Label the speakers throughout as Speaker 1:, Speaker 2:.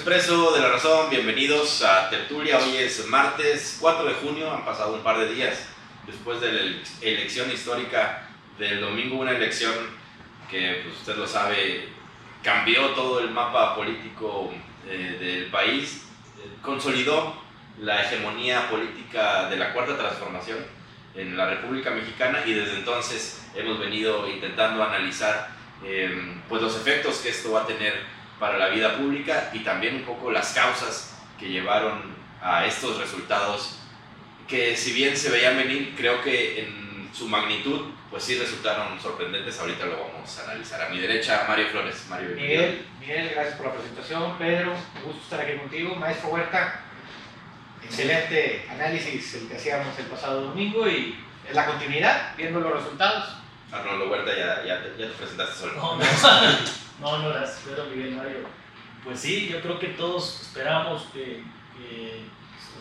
Speaker 1: Expreso de la Razón, bienvenidos a Tertulia. Hoy es martes 4 de junio, han pasado un par de días después de la elección histórica del domingo, una elección que, pues usted lo sabe, cambió todo el mapa político del país, consolidó la hegemonía política de la Cuarta Transformación en la República Mexicana, y desde entonces hemos venido intentando analizar pues los efectos que esto va a tener para la vida pública y también un poco las causas que llevaron a estos resultados que, si bien se veían venir, creo que en su magnitud pues sí resultaron sorprendentes. Ahorita lo vamos a analizar. A mi derecha, Mario Flores. Mario,
Speaker 2: Miguel, gracias por la presentación. Pedro, un gusto estar aquí contigo. Maestro Huerta, excelente análisis el que hacíamos el pasado domingo y es la continuidad, viendo los resultados.
Speaker 1: Arnoldo Huerta, ya te presentaste solo.
Speaker 3: No, gracias, Pedro, Miguel, Mario. Pues sí, yo creo que todos esperamos que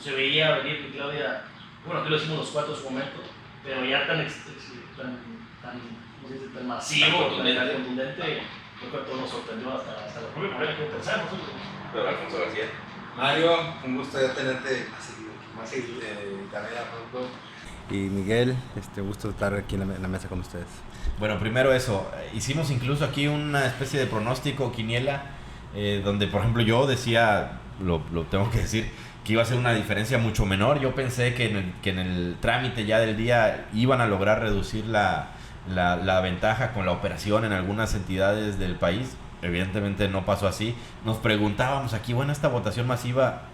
Speaker 3: se veía venir que Claudia, bueno, aquí lo hicimos los cuatro en su momento, pero ya tan masivo, tan contundente, creo que a todos nos sorprendió hasta la propia Morena que pensamos.
Speaker 1: Pero Alfonso García.
Speaker 4: Mario, un gusto ya tenerte más carrera pronto. Y Miguel, gusto estar aquí en la mesa con ustedes.
Speaker 5: Bueno, primero eso, hicimos incluso aquí una especie de pronóstico, quiniela, donde por ejemplo yo decía, lo tengo que decir, que iba a ser una diferencia mucho menor. Yo pensé que en el trámite ya del día iban a lograr reducir la ventaja con la operación en algunas entidades del país. Evidentemente no pasó así. Nos preguntábamos aquí, bueno, esta votación masiva,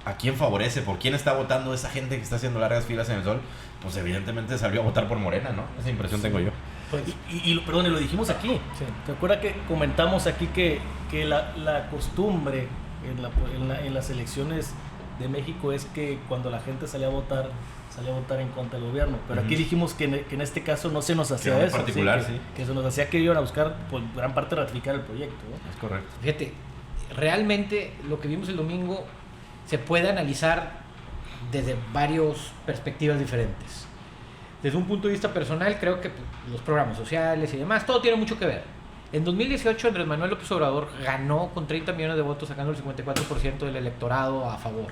Speaker 5: ¿a quién favorece? ¿Por quién está votando esa gente que está haciendo largas filas en el sol? Pues evidentemente salió a votar por Morena, ¿no? Esa impresión tengo yo.
Speaker 3: Perdón, y lo dijimos aquí. Sí. ¿Te acuerdas que comentamos aquí que la costumbre en las elecciones de México es que cuando la gente salía a votar en contra del gobierno? Pero aquí dijimos que en este caso no se nos hacía eso.
Speaker 5: En particular, sí.
Speaker 3: Que se nos hacía que iban a buscar, por gran parte, ratificar el proyecto, ¿no?
Speaker 5: Es correcto.
Speaker 2: Fíjate, realmente lo que vimos el domingo se puede analizar desde varias perspectivas diferentes. Desde un punto de vista personal, creo que los programas sociales y demás, todo tiene mucho que ver. En 2018, Andrés Manuel López Obrador ganó con 30 millones de votos, sacando el 54% del electorado a favor,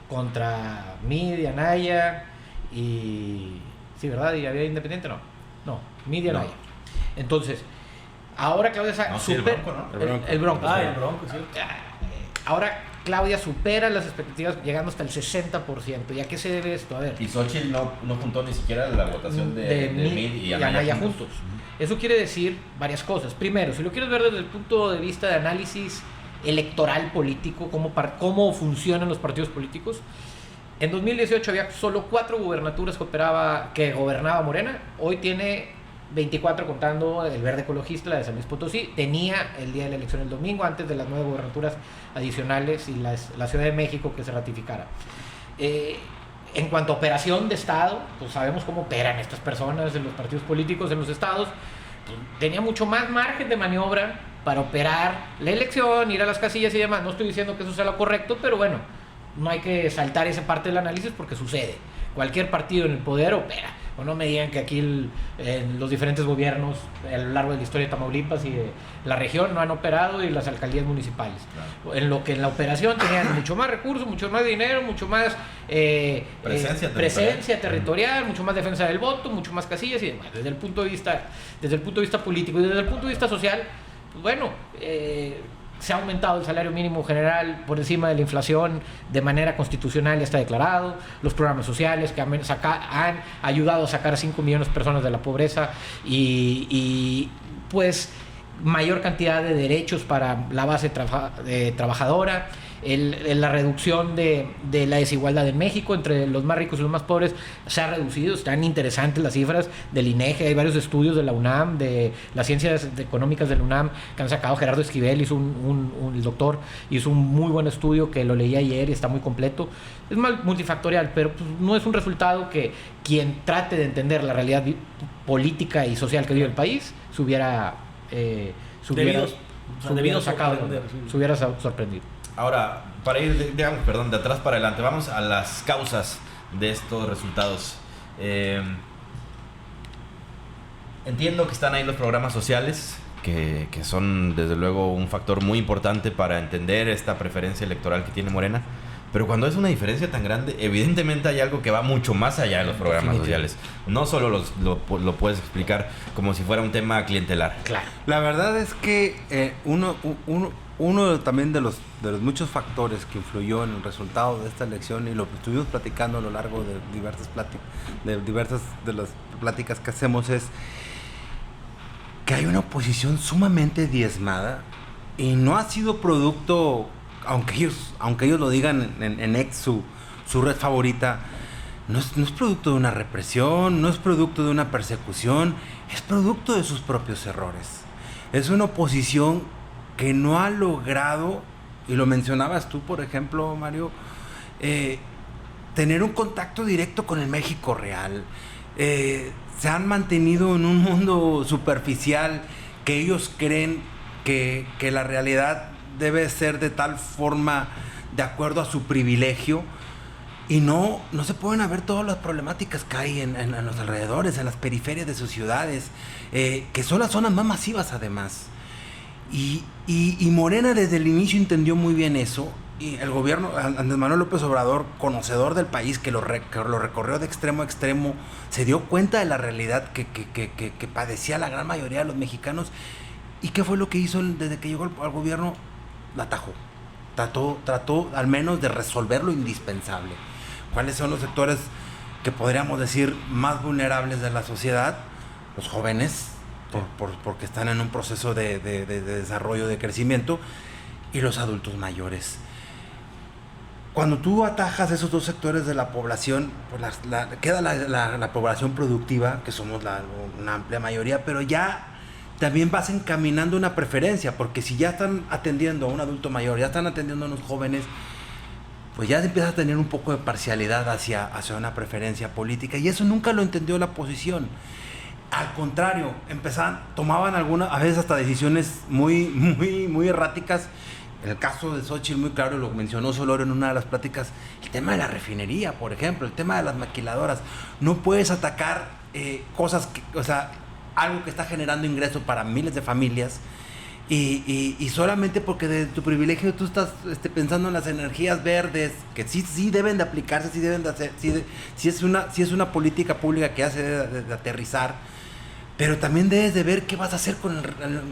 Speaker 2: contra Mid, Anaya y... ¿Sí, verdad? ¿Y había Independiente? No, Mid y Anaya. Entonces, ahora Claudia
Speaker 5: supera... El Bronco, ¿no?
Speaker 2: El Bronco.
Speaker 3: El Bronco, sí.
Speaker 2: Ahora Claudia supera las expectativas, llegando hasta el 60%. ¿Y a qué se debe esto? A ver.
Speaker 5: Y Xochitl no juntó ni siquiera la votación de Mid y Anaya juntos.
Speaker 2: Eso quiere decir varias cosas. Primero, si lo quieres ver desde el punto de vista de análisis electoral político, cómo funcionan los partidos políticos, en 2018 había solo 4 gubernaturas que gobernaba Morena. Hoy tiene 24, contando el Verde Ecologista, la de San Luis Potosí. Tenía el día de la elección el domingo, antes de las 9 gubernaturas adicionales y la Ciudad de México que se ratificara. En cuanto a operación de Estado, pues sabemos cómo operan estas personas en los partidos políticos en los estados. Pues tenía mucho más margen de maniobra para operar la elección, ir a las casillas y demás. No estoy diciendo que eso sea lo correcto, pero bueno, no hay que saltar esa parte del análisis porque sucede. Cualquier partido en el poder opera. O no me digan que aquí en los diferentes gobiernos a lo largo de la historia de Tamaulipas y de la región no han operado, y las alcaldías municipales. Claro. En lo que en la operación tenían mucho más recursos, mucho más dinero, mucho más presencia territorial, mucho más defensa del voto, mucho más casillas y demás. Desde el punto de vista político y desde el punto de vista social, pues bueno, se ha aumentado el salario mínimo general por encima de la inflación de manera constitucional, ya está declarado. Los programas sociales que han ayudado a sacar a 5 millones de personas de la pobreza y pues mayor cantidad de derechos para la base trabajadora. La reducción de la desigualdad en México entre los más ricos y los más pobres se ha reducido. Están interesantes las cifras del INEGI. Hay varios estudios de la UNAM, de las ciencias económicas de la UNAM, que han sacado. Gerardo Esquivel el doctor hizo un muy buen estudio que lo leí ayer y está muy completo. Es multifactorial, pero pues no es un resultado que quien trate de entender la realidad política y social que vive el país se hubiera sorprendido.
Speaker 5: Ahora, para ir, de atrás para adelante, vamos a las causas de estos resultados. Entiendo que están ahí los programas sociales, que son desde luego un factor muy importante para entender esta preferencia electoral que tiene Morena. Pero cuando es una diferencia tan grande, evidentemente hay algo que va mucho más allá de los programas sociales. No solo lo puedes explicar como si fuera un tema clientelar.
Speaker 2: Claro.
Speaker 4: La verdad es que uno también de los muchos factores que influyó en el resultado de esta elección, y lo estuvimos platicando a lo largo de diversas de las pláticas que hacemos, es que hay una oposición sumamente diezmada y no ha sido producto, aunque ellos lo digan en ex su red favorita, no es producto de una represión, no es producto de una persecución, es producto de sus propios errores. Es una oposición que no ha logrado, y lo mencionabas tú, por ejemplo, Mario, tener un contacto directo con el México real. Se han mantenido en un mundo superficial que ellos creen que la realidad debe ser de tal forma de acuerdo a su privilegio, y no se pueden ver todas las problemáticas que hay en los alrededores, en las periferias de sus ciudades, que son las zonas más masivas además. Y Morena desde el inicio entendió muy bien eso, y el gobierno, Andrés Manuel López Obrador, conocedor del país, que lo recorrió de extremo a extremo, se dio cuenta de la realidad que padecía la gran mayoría de los mexicanos. ¿Y qué fue lo que hizo desde que llegó al gobierno? La atajó. Trató al menos de resolver lo indispensable. ¿Cuáles son los sectores que podríamos decir más vulnerables de la sociedad? Los jóvenes, porque están en un proceso de desarrollo, de crecimiento, y los adultos mayores. Cuando tú atajas esos dos sectores de la población, pues queda la población productiva, que somos una amplia mayoría, pero ya también vas encaminando una preferencia, porque si ya están atendiendo a un adulto mayor, ya están atendiendo a unos jóvenes, pues ya empiezas a tener un poco de parcialidad hacia una preferencia política, y eso nunca lo entendió la oposición. Al contrario, tomaban a veces hasta decisiones muy, muy, muy erráticas. En el caso de Xóchitl, muy claro, lo mencionó Solórzano en una de las pláticas, el tema de la refinería, por ejemplo, el tema de las maquiladoras. No puedes atacar algo que está generando ingresos para miles de familias, y solamente porque de tu privilegio tú estás pensando en las energías verdes, que sí deben de aplicarse, sí deben de hacer, sí es una política pública que hace de aterrizar. Pero también debes de ver qué vas a hacer con el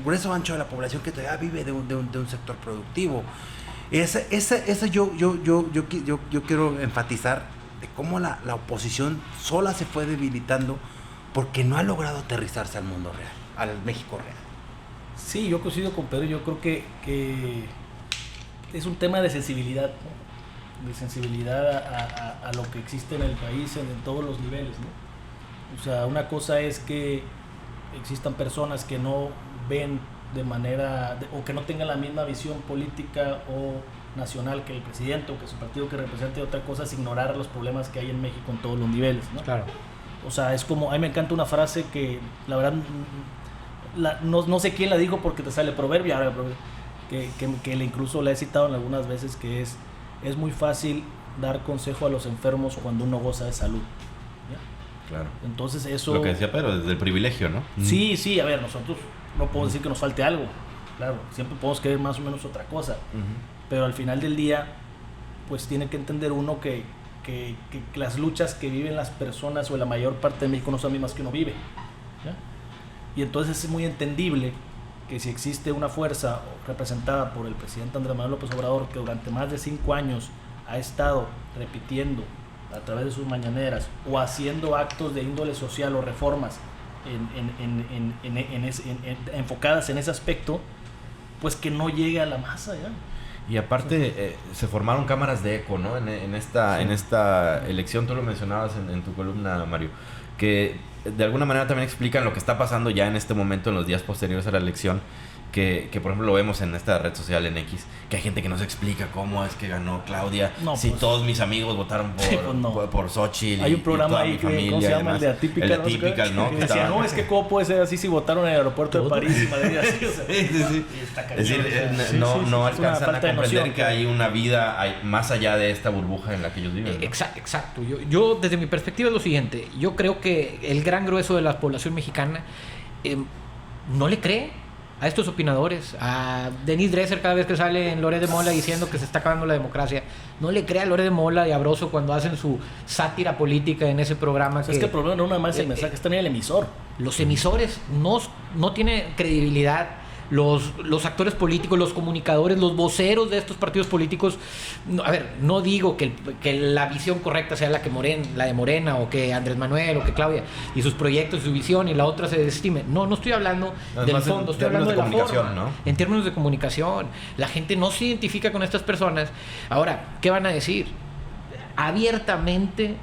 Speaker 4: grueso ancho de la población que todavía vive de un sector productivo. Yo quiero enfatizar de cómo la oposición sola se fue debilitando porque no ha logrado aterrizarse al mundo real, al México real.
Speaker 3: Sí, yo coincido con Pedro. Yo creo que es un tema de sensibilidad, ¿no? De sensibilidad a lo que existe en el país en todos los niveles, ¿no? O sea, una cosa es que existan personas que no ven o que no tengan la misma visión política o nacional que el presidente o que su partido que represente. Otra cosa es ignorar los problemas que hay en México en todos los niveles, ¿no?
Speaker 2: Claro.
Speaker 3: O sea, es como, a mí me encanta una frase que la verdad no sé quién la dijo porque te sale proverbio, que incluso la he citado en algunas veces, que es muy fácil dar consejo a los enfermos cuando uno goza de salud.
Speaker 5: Claro.
Speaker 3: Entonces eso...
Speaker 5: Lo que decía Pedro, desde el privilegio, ¿no?
Speaker 3: Sí, a ver, nosotros no podemos decir que nos falte algo. Claro, siempre podemos querer más o menos otra cosa. Pero al final del día, pues tiene que entender uno que las luchas que viven las personas o la mayor parte de México no son las mismas que uno vive, ¿ya? Y entonces es muy entendible que si existe una fuerza representada por el presidente Andrés Manuel López Obrador, que durante más de 5 años ha estado repitiendo a través de sus mañaneras o haciendo actos de índole social o reformas enfocadas en ese aspecto, pues que no llegue a la masa, ¿ya?
Speaker 5: Y aparte se formaron cámaras de eco, ¿no? En esta elección, tú lo mencionabas en tu columna, Mario, que de alguna manera también explican lo que está pasando ya en este momento, en los días posteriores a la elección, que por ejemplo lo vemos en esta red social, en X, que hay gente que no se explica cómo es que ganó Claudia, si pues, todos mis amigos votaron por Xóchitl.
Speaker 3: Hay un programa ahí que, ¿cómo se llama? El de Atípica.
Speaker 5: El Atípica, ¿no?
Speaker 3: Que decía, no, es que cómo puede ser así si votaron en el aeropuerto de París y Madrid, así, o sea,
Speaker 5: sí. Es decir, no alcanzan a comprender que hay una vida más allá de esta burbuja en la que ellos viven, ¿no?
Speaker 2: Exacto. Yo desde mi perspectiva es lo siguiente. Yo creo que el gran grueso de la población mexicana no le cree a estos opinadores, a Denise Dresser cada vez que sale en Loret de Mola diciendo que se está acabando la democracia. No le crea a Loret de Mola y a Broso cuando hacen su sátira política en ese programa.
Speaker 3: O sea, es que el problema no nada más es el mensaje, es también el emisor.
Speaker 2: Los emisores no tienen credibilidad. Los actores políticos, los comunicadores, los voceros de estos partidos políticos, no digo que la visión correcta sea la de Morena o que Andrés Manuel o que Claudia y sus proyectos, su visión y la otra se desestime. No estoy hablando del fondo, estoy hablando de la forma. ¿No? En términos de comunicación, la gente no se identifica con estas personas. Ahora, ¿qué van a decir? Abiertamente,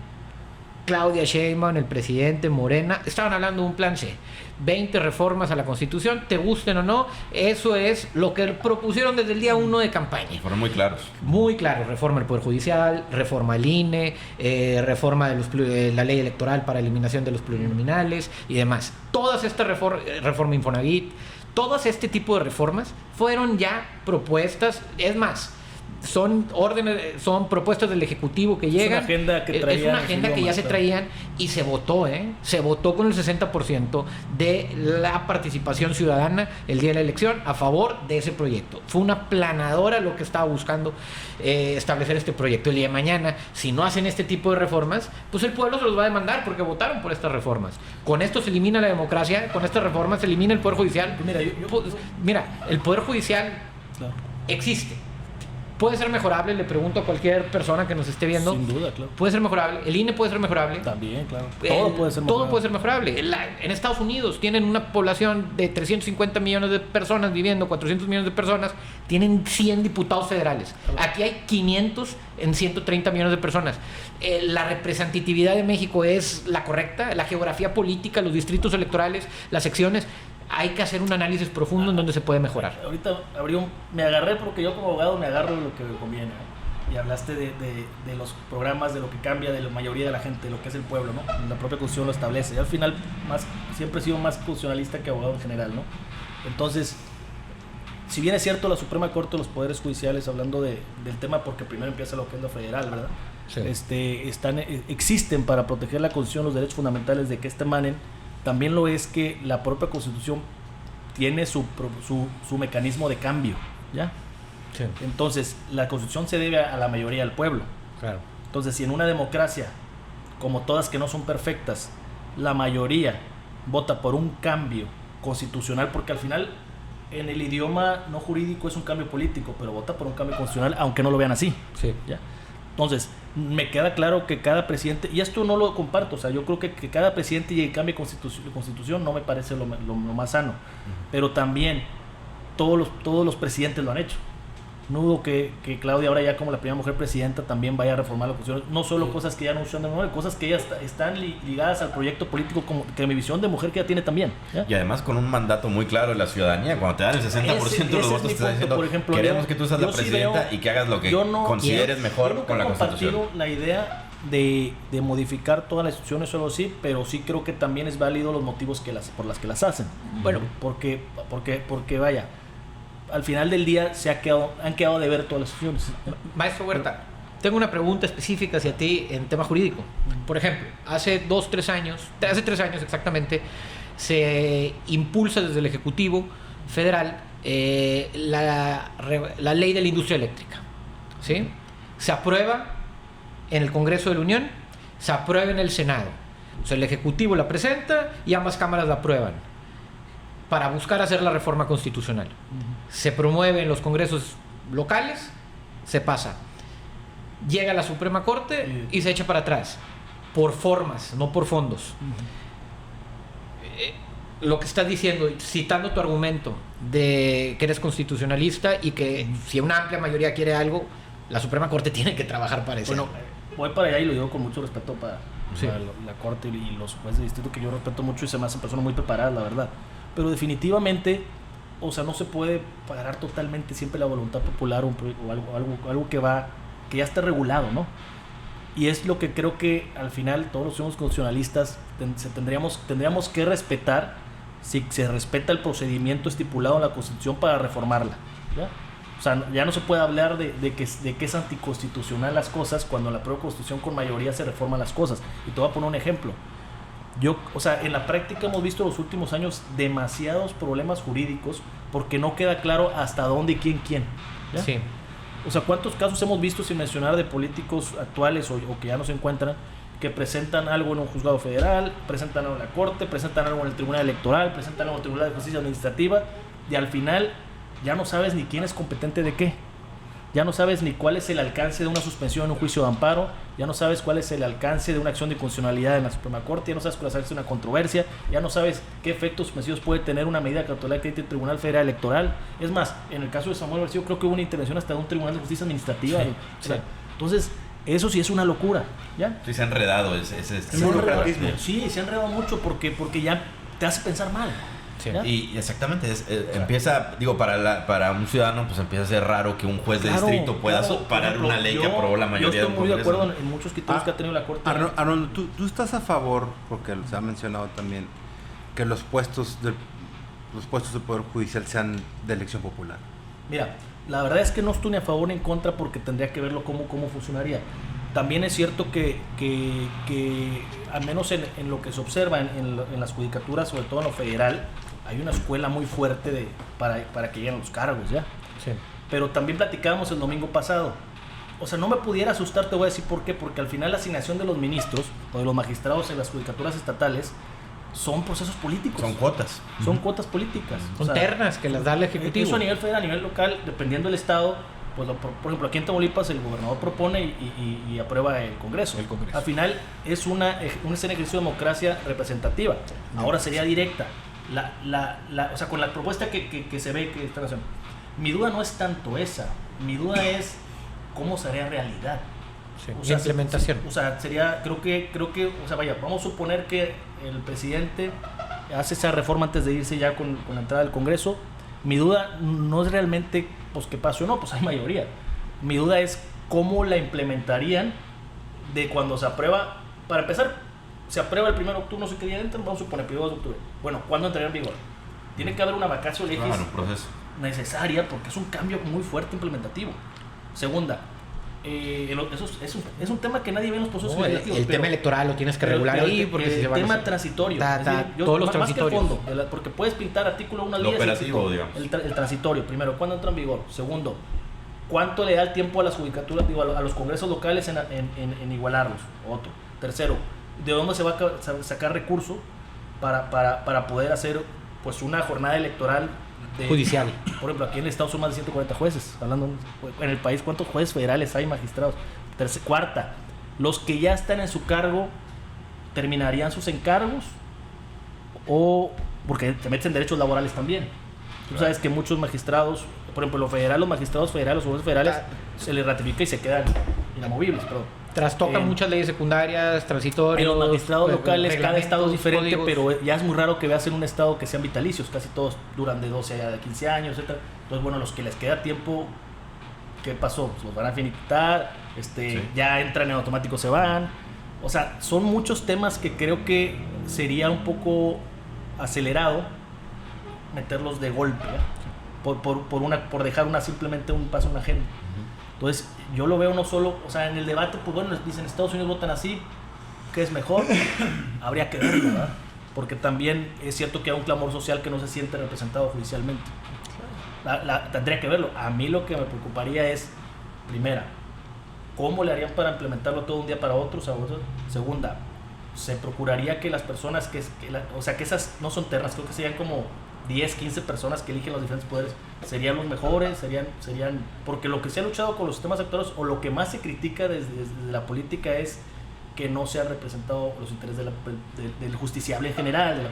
Speaker 2: Claudia Sheinbaum, el presidente, Morena, estaban hablando de un plan C. 20 reformas a la Constitución, te gusten o no, eso es lo que propusieron desde el día 1 de campaña.
Speaker 5: Y fueron muy claros.
Speaker 2: Muy claros, reforma del Poder Judicial, reforma al INE, reforma de la ley electoral para eliminación de los plurinominales y demás. Todas estas reforma Infonavit, todas este tipo de reformas fueron ya propuestas, es más, son propuestas del Ejecutivo que llegan.
Speaker 3: Es una agenda
Speaker 2: que ya se traían y se votó, se votó con el 60% de la participación ciudadana el día de la elección a favor de ese proyecto. Fue una planadora lo que estaba buscando establecer este proyecto. El día de mañana, si no hacen este tipo de reformas, pues el pueblo se los va a demandar porque votaron por estas reformas. Con esto se elimina la democracia, con estas reformas se elimina el Poder Judicial. Mira, el Poder Judicial existe. ¿Puede ser mejorable? Le pregunto a cualquier persona que nos esté viendo.
Speaker 3: Sin duda, claro.
Speaker 2: ¿Puede ser mejorable? ¿El INE puede ser mejorable?
Speaker 3: También, claro. Todo puede ser mejorable.
Speaker 2: Todo puede ser mejorable. En Estados Unidos tienen una población de 350 millones de personas viviendo, 400 millones de personas, tienen 100 diputados federales. Aquí hay 500 en 130 millones de personas. La representatividad de México es la correcta, la geografía política, los distritos electorales, las secciones. Hay que hacer un análisis profundo en donde se puede mejorar.
Speaker 3: Ahorita me agarré porque yo como abogado me agarro de lo que me conviene. Y hablaste de los programas, de lo que cambia de la mayoría de la gente, de lo que es el pueblo, ¿no? La propia Constitución lo establece. Y al final siempre he sido más constitucionalista que abogado en general, ¿no? Entonces, si bien es cierto la Suprema Corte de los Poderes Judiciales, hablando del tema, porque primero empieza lo que es lo federal, ¿verdad? Sí. Existen para proteger la Constitución, los derechos fundamentales de que emanen. También lo es que la propia Constitución tiene su mecanismo de cambio, ¿ya? Sí. Entonces, la Constitución se debe a la mayoría del pueblo.
Speaker 2: Claro.
Speaker 3: Entonces, si en una democracia, como todas que no son perfectas, la mayoría vota por un cambio constitucional, porque al final, en el idioma no jurídico es un cambio político, pero vota por un cambio constitucional, aunque no lo vean así.
Speaker 2: Sí.
Speaker 3: ¿Ya? Entonces, me queda claro que cada presidente, y esto no lo comparto, o sea, yo creo que cada presidente y cambie constitución no me parece lo más sano, pero también todos los presidentes lo han hecho. No dudo que Claudia, ahora ya como la primera mujer presidenta, también vaya a reformar la Constitución, no solo cosas que ya no usan de nuevo, cosas que ya están ligadas al proyecto político, como que mi visión de mujer que ella tiene también, ¿ya?
Speaker 5: Y además con un mandato muy claro de la ciudadanía, cuando te dan el 60% de los votos, te están diciendo, por ejemplo, queremos que tú seas la presidenta y que hagas lo que consideres mejor con la Constitución.
Speaker 3: Yo no he compartido la idea de modificar todas las instituciones, solo sí, pero sí creo que también es válido los motivos por las que las hacen. Bueno, porque vaya, al final del día han quedado de ver todas las opciones.
Speaker 2: Maestro Huerta, tengo una pregunta específica hacia ti en tema jurídico. Por ejemplo, hace 3 años exactamente, se impulsa desde el Ejecutivo Federal la ley de la industria eléctrica. ¿Sí? Se aprueba en el Congreso de la Unión, se aprueba en el Senado. O sea, el Ejecutivo la presenta y ambas cámaras la aprueban para buscar hacer la reforma constitucional. Se promueve en los congresos locales, se pasa. Llega a la Suprema Corte y se echa para atrás. Por formas, no por fondos. Lo que estás diciendo, citando tu argumento de que eres constitucionalista y que si una amplia mayoría quiere algo, la Suprema Corte tiene que trabajar para eso.
Speaker 3: Bueno, voy para allá y lo digo con mucho respeto para la Corte y los jueces de distrito, que yo respeto mucho y se me hacen personas muy preparadas, la verdad. Pero definitivamente, o sea, no se puede parar totalmente siempre la voluntad popular o algo que ya está regulado, ¿no? Y es lo que creo que al final todos los constitucionalistas tendríamos que respetar, si se respeta el procedimiento estipulado en la Constitución para reformarla, ¿ya? O sea, ya no se puede hablar de que es anticonstitucional las cosas cuando en la propia Constitución con mayoría se reforman las cosas. Y te voy a poner un ejemplo. O sea, en la práctica hemos visto en los últimos años demasiados problemas jurídicos porque no queda claro hasta dónde y quién. ¿Ya?
Speaker 2: Sí.
Speaker 3: O sea, ¿cuántos casos hemos visto, sin mencionar, de políticos actuales o que ya no se encuentran, que presentan algo en un juzgado federal, presentan algo en la corte, presentan algo en el tribunal electoral, presentan algo en el tribunal de justicia administrativa, y al final ya no sabes ni quién es competente de qué? Ya no sabes ni cuál es el alcance de una suspensión en un juicio de amparo, ya no sabes cuál es el alcance de una acción de constitucionalidad en la Suprema Corte, ya no sabes cuál es el alcance de una controversia, ya no sabes qué efectos suspensivos puede tener una medida cautelar que emite el Tribunal Federal Electoral. Es más, en el caso de Samuel García, creo que hubo una intervención hasta de un Tribunal de Justicia Administrativa.
Speaker 2: Sí,
Speaker 3: O sea, entonces, eso sí es una locura, ¿ya?
Speaker 5: Sí, se ha enredado ese
Speaker 3: Se ha enredado mucho porque ya te hace pensar mal.
Speaker 2: Sí.
Speaker 3: ¿Ya?
Speaker 5: Y exactamente, empieza, digo, para un ciudadano, pues empieza a ser raro que un juez de distrito pueda parar una ley que aprobó la mayoría
Speaker 3: del Congreso. Yo estoy muy de acuerdo en muchos criterios que ha tenido la Corte.
Speaker 4: Arnoldo, ¿tú estás a favor, porque se ha mencionado también, que los puestos del Poder Judicial sean de elección popular?
Speaker 3: Mira, la verdad es que no estoy ni a favor ni en contra porque tendría que verlo cómo funcionaría. También es cierto que al menos en lo que se observa en las judicaturas, sobre todo en lo federal, hay una escuela muy fuerte para que lleguen los cargos, ¿ya?
Speaker 2: Sí.
Speaker 3: Pero también platicábamos el domingo pasado. O sea, no me pudiera asustar, te voy a decir por qué. Porque al final la asignación de los ministros o de los magistrados en las judicaturas estatales son procesos políticos.
Speaker 5: Son cuotas.
Speaker 3: Son cuotas políticas.
Speaker 2: Son ternas que las da el Ejecutivo.
Speaker 3: Eso a nivel federal, a nivel local, dependiendo del estado. Pues por ejemplo, aquí en Tamaulipas el gobernador propone y aprueba el Congreso. Al final es un ejercicio de democracia representativa. Ahora sería directa. O sea, con la propuesta que se ve que están haciendo. Mi duda no es tanto esa. Mi duda es cómo sería realidad.
Speaker 2: Sí,
Speaker 3: O sea,
Speaker 2: implementación.
Speaker 3: O sea, sería, creo que, o sea, vaya, vamos a suponer que el presidente hace esa reforma antes de irse ya con la entrada del Congreso. Mi duda no es realmente, pues, que pase o no, pues hay mayoría. Mi duda es cómo la implementarían de cuando se aprueba. Para empezar, se aprueba el 1 de octubre, no sé qué día entra, vamos a suponer, 1 de octubre. Bueno, ¿cuándo entraría en vigor? Tiene que haber una vacatio legis necesaria porque es un cambio muy fuerte implementativo. Segunda, es un tema que nadie ve en los procesos legislativos.
Speaker 2: El tema electoral lo tienes que regular ahí porque si se va
Speaker 3: tema transitorio.
Speaker 2: Todos los
Speaker 3: más
Speaker 2: transitorios.
Speaker 3: que el fondo, porque puedes pintar artículo 1 al 10.
Speaker 5: Operativo, digamos.
Speaker 3: El transitorio, primero, ¿cuándo entra en vigor? Segundo, ¿cuánto le da el tiempo a las judicaturas, digo, a los congresos locales en igualarlos? Otro. Tercero, ¿de dónde se va a sacar recurso para poder hacer, pues, una jornada electoral
Speaker 2: judicial?
Speaker 3: Por ejemplo, aquí en el estado son más de 140 jueces. Hablando en el país, ¿cuántos jueces federales hay, magistrados? Cuarta, los que ya están en su cargo terminarían sus encargos, o porque te metes en derechos laborales también. Tú sabes que muchos magistrados, por ejemplo, los magistrados federales o jueces federales, se les ratifica y se quedan inamovibles, perdón.
Speaker 2: Trastoca muchas leyes secundarias, transitorios.
Speaker 3: En los magistrados locales, cada estado es diferente,
Speaker 2: códigos.
Speaker 3: pero ya es muy raro que veas en un estado que sean vitalicios. Casi todos duran de 12 a 15 años, etc. Entonces, bueno, los que les queda tiempo, ¿qué pasó? Pues los van a finiquitar,
Speaker 5: Sí.
Speaker 3: ya entran en automático, se van. O sea, son muchos temas que creo que sería un poco acelerado meterlos de golpe, ¿ya? por dejar simplemente un paso en la agenda. Entonces, yo lo veo no solo, o sea, en el debate, pues bueno, dicen Estados Unidos votan así, ¿qué es mejor? Habría que verlo, ¿verdad? Porque también es cierto que hay un clamor social que no se siente representado judicialmente. Tendría que verlo. A mí lo que me preocuparía es, primera, ¿cómo le harían para implementarlo todo un día para otro? Segunda, se procuraría que las personas o sea, que esas no son ternas, creo que serían como 10, 15 personas que eligen los diferentes poderes, serían los mejores, serían porque lo que se ha luchado con los sistemas actuales, o lo que más se critica desde la política, es que no se han representado los intereses del justiciable en general.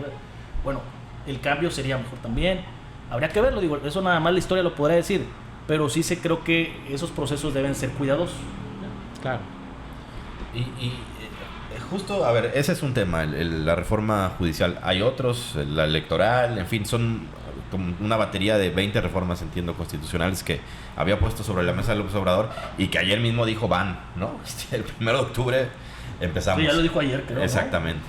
Speaker 3: Bueno, el cambio sería mejor también. Habría que verlo, digo, eso nada más la historia lo podrá decir, pero sí creo que esos procesos deben ser cuidadosos.
Speaker 2: Claro.
Speaker 5: Y justo, a ver, ese es un tema, la reforma judicial. Hay otros, la electoral, en fin, son como una batería de 20 reformas, entiendo, constitucionales que había puesto sobre la mesa López Obrador y que ayer mismo dijo van, ¿no? El 1 de octubre empezamos.
Speaker 3: Sí, ya lo dijo ayer, creo.
Speaker 5: Exactamente.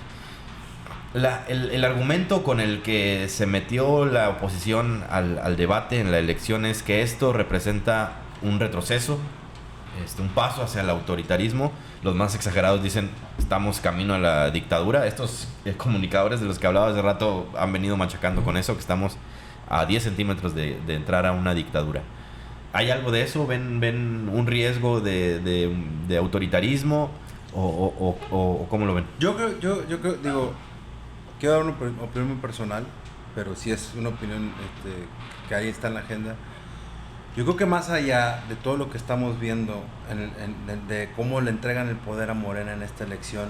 Speaker 5: ¿No? El argumento con el que se metió la oposición al debate en la elección es que esto representa un retroceso un paso hacia el autoritarismo. Los más exagerados dicen estamos camino a la dictadura. Estos comunicadores de los que hablaba hace rato han venido machacando con eso, que estamos a 10 centímetros de entrar a una dictadura. ¿Hay algo de eso? ¿Ven un riesgo de autoritarismo o cómo lo ven?
Speaker 4: Yo creo, digo, quiero dar una opinión muy personal, pero sí es una opinión que ahí está en la agenda. Yo creo que más allá de todo lo que estamos viendo, de cómo le entregan el poder a Morena en esta elección,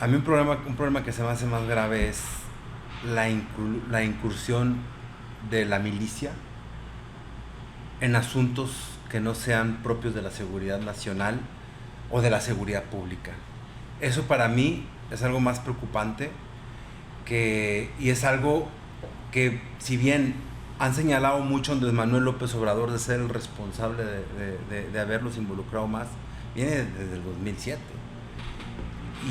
Speaker 4: a mí un problema que se me hace más grave es la incursión de la milicia en asuntos que no sean propios de la seguridad nacional o de la seguridad pública. Eso para mí es algo más preocupante y es algo que, si bien han señalado mucho a Andrés Manuel López Obrador de ser el responsable de haberlos involucrado más, viene desde el 2007.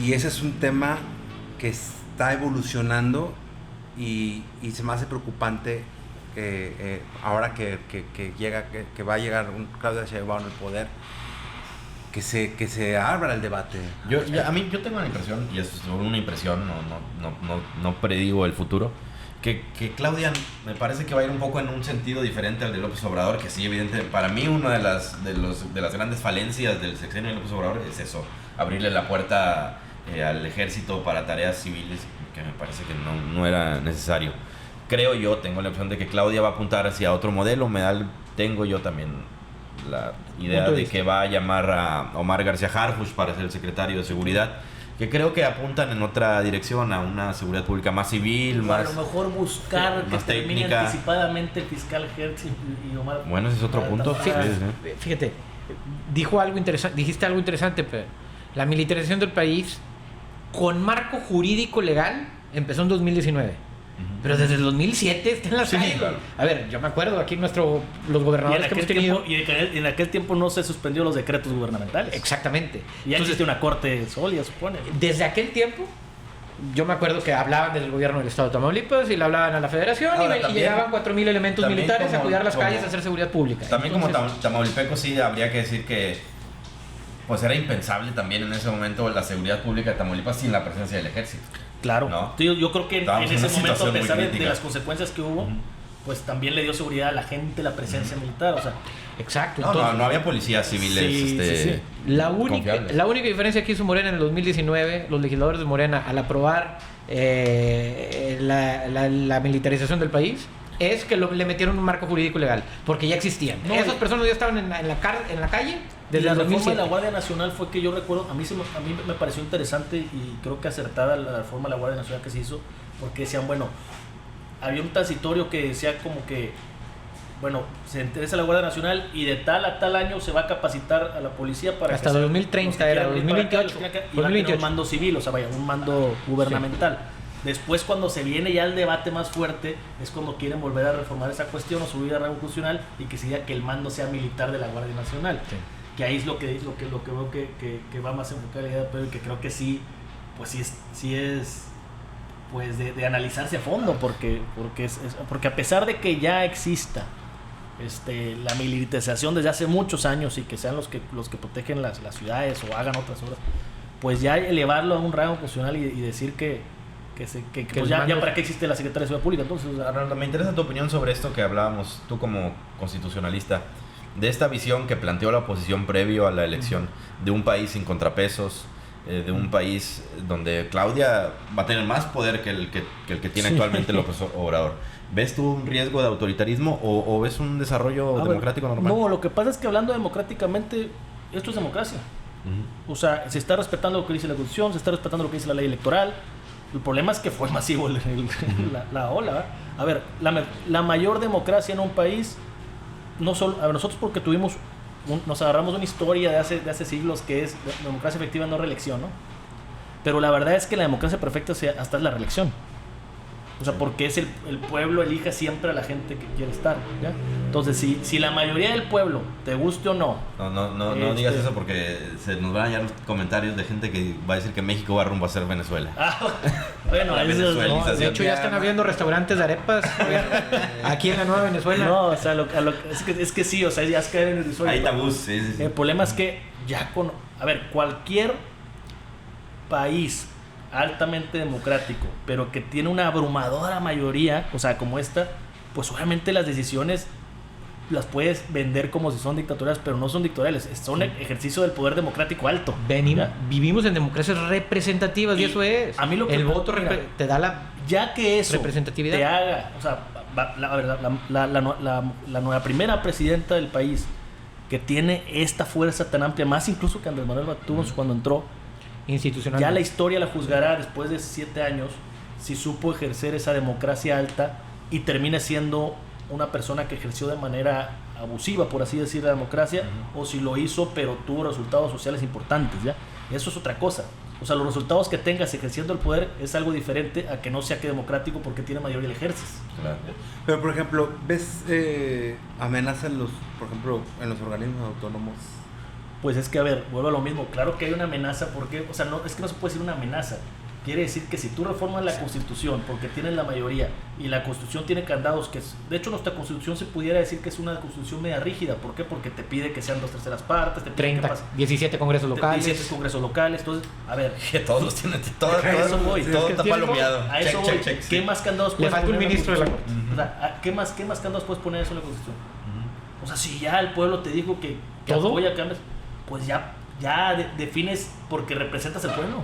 Speaker 4: Y ese es un tema que está evolucionando y se me hace preocupante ahora que va a llegar un Claudia Sheinbaum al poder, que se abra el debate.
Speaker 5: Yo tengo la impresión, y es solo una impresión, no predigo el futuro, que Claudia me parece que va a ir un poco en un sentido diferente al de López Obrador, que sí, evidentemente, para mí una de las grandes falencias del sexenio de López Obrador es eso, abrirle la puerta al ejército para tareas civiles, que me parece que no era necesario. Creo yo, tengo la opción de que Claudia va a apuntar hacia otro modelo. Tengo yo también la idea de que va a llamar a Omar García Harfuch para ser el secretario de Seguridad, que creo que apuntan en otra dirección, a una seguridad pública más civil,
Speaker 3: más... A lo mejor buscar que termine
Speaker 5: técnica.
Speaker 3: Anticipadamente el fiscal Hertz y Omar...
Speaker 5: Bueno, ese es otro punto.
Speaker 2: Fíjate, dijiste algo interesante, pero la militarización del país con marco jurídico legal empezó en 2019. Pero desde el 2007 está en la calle.
Speaker 5: Claro.
Speaker 2: A ver, yo me acuerdo aquí los gobernadores que hemos tenido.
Speaker 3: Y en aquel tiempo no se suspendió los decretos gubernamentales.
Speaker 2: Exactamente.
Speaker 3: Y ya existe una corte sólida, supone.
Speaker 2: Desde aquel tiempo, yo me acuerdo que hablaban del gobierno del estado de Tamaulipas y le hablaban a la federación.
Speaker 5: Ahora,
Speaker 2: y llegaban 4,000 elementos militares a cuidar las calles, a hacer seguridad pública.
Speaker 5: También
Speaker 2: entonces,
Speaker 5: como tamaulipeco sí habría que decir que pues era impensable también en ese momento la seguridad pública de Tamaulipas sin la presencia del ejército.
Speaker 3: Claro,
Speaker 5: ¿no?
Speaker 3: Yo creo que
Speaker 5: Estábamos
Speaker 3: en ese momento, a pesar de
Speaker 5: crítica.
Speaker 3: las consecuencias que hubo, pues también le dio seguridad a la gente la presencia militar, o sea...
Speaker 2: Exacto.
Speaker 5: No había policías civiles
Speaker 3: Sí.
Speaker 2: La única diferencia que hizo Morena en el 2019, los legisladores de Morena, al aprobar la militarización del país, es que le metieron un marco jurídico legal, porque ya existían. Esas personas ya estaban en la calle desde el 2007.
Speaker 3: La reforma de la Guardia Nacional fue que yo recuerdo, a mí me pareció interesante y creo que acertada la reforma de la Guardia Nacional que se hizo, porque decían, bueno, había un transitorio que decía como que, bueno, se interesa la Guardia Nacional y de tal a tal año se va a capacitar a la policía para
Speaker 2: hasta
Speaker 3: que
Speaker 2: 2030 era, 2028.
Speaker 3: Y va a tener un mando civil, o sea, vaya, un mando gubernamental. Sí. Después, cuando se viene ya el debate más fuerte, es cuando quieren volver a reformar esa cuestión o subir a rango constitucional y que se diga que el mando sea militar de la Guardia Nacional. Sí. Que ahí es lo que veo que va más enfocada la idea, pero que creo que sí, pues sí es pues de analizarse a fondo, porque a pesar de que ya exista la militarización desde hace muchos años y que sean los que protegen las ciudades o hagan otras obras, pues ya elevarlo a un rango constitucional y decir que pues ya para qué existe la Secretaría de Seguridad Pública. Entonces,
Speaker 5: Arnoldo, me interesa tu opinión sobre esto que hablábamos, tú como constitucionalista, de esta visión que planteó la oposición previo a la elección, de un país sin contrapesos, de un país donde Claudia va a tener más poder que el que tiene actualmente López Obrador. ¿Ves tú un riesgo de autoritarismo o ves un desarrollo democrático normal?
Speaker 3: No, lo que pasa es que hablando democráticamente, esto es democracia. O sea, se está respetando lo que dice la Constitución, se está respetando lo que dice la ley electoral. El problema es que fue masivo la ola, ¿verdad? A ver, la mayor democracia en un país, no solo, a ver, nosotros porque nos agarramos una historia de hace siglos que es democracia efectiva, no reelección, ¿no? Pero la verdad es que la democracia perfecta hasta es la reelección. O sea, porque es el pueblo elige siempre a la gente que quiere estar, ¿ya? Entonces, si la mayoría del pueblo, te guste o no...
Speaker 5: No digas eso porque se nos van a llegar comentarios de gente que va a decir que México va rumbo a ser Venezuela.
Speaker 3: Bueno,
Speaker 5: La
Speaker 3: eso es-
Speaker 5: venezuelización.
Speaker 2: No, de hecho, ya están abriendo restaurantes de arepas aquí en la Nueva Venezuela.
Speaker 3: No, o sea, es que sí, o sea, ya es caer en el visual.
Speaker 5: Hay tabús, sí, sí, sí.
Speaker 3: El problema es que a ver, cualquier país altamente democrático, pero que tiene una abrumadora mayoría, o sea, como esta, pues obviamente las decisiones las puedes vender como si son dictatoriales, pero no son dictatoriales, son ejercicio del poder democrático alto. ¿Ya?
Speaker 2: Vivimos en democracias representativas y eso es.
Speaker 3: a mí lo que
Speaker 2: el
Speaker 3: me-
Speaker 2: voto
Speaker 3: mira,
Speaker 2: te da la
Speaker 3: Ya que eso
Speaker 2: representatividad.
Speaker 3: te haga, o sea, la primera presidenta del país que tiene esta fuerza tan amplia, más incluso que Andrés Manuel tuvo cuando entró,
Speaker 2: institucional.
Speaker 3: ya la historia la juzgará después de 7 años si supo ejercer esa democracia alta y termina siendo una persona que ejerció de manera abusiva, por así decir, la democracia, o si lo hizo pero tuvo resultados sociales importantes, ¿ya? Eso es otra cosa. O sea, los resultados que tengas ejerciendo el poder es algo diferente a que no sea que democrático porque tiene mayoría el ejerces.
Speaker 5: Claro.
Speaker 4: Pero, por ejemplo, ¿ves amenazas por ejemplo, en los organismos autónomos?
Speaker 3: Pues es que, a ver, vuelvo a lo mismo. Claro que hay una amenaza porque, o sea, no, es que no se puede decir una amenaza. Quiere decir que si tú reformas la Constitución porque tienes la mayoría y la Constitución tiene candados de hecho nuestra Constitución se pudiera decir que es una Constitución media rígida. ¿Por qué? Porque te pide que sean 2/3 partes, te pide
Speaker 2: 17 congresos locales.
Speaker 3: 17 congresos locales. Entonces, a ver,
Speaker 5: Que todos los tienen, todo
Speaker 3: A eso voy.
Speaker 5: todo está
Speaker 2: tienen
Speaker 5: palomeado.
Speaker 3: a eso
Speaker 5: Check,
Speaker 3: voy.
Speaker 5: check, check,
Speaker 3: ¿Qué
Speaker 5: sí.
Speaker 3: más candados
Speaker 2: Le
Speaker 3: puedes
Speaker 2: falta un
Speaker 3: poner en la
Speaker 2: ministro de la
Speaker 3: Constitución? O sea, ¿qué más candados puedes poner eso en la Constitución? O sea, si ya el pueblo te dijo que
Speaker 2: ¿Todo?
Speaker 3: apoya cambios, pues ya defines porque representas al pueblo.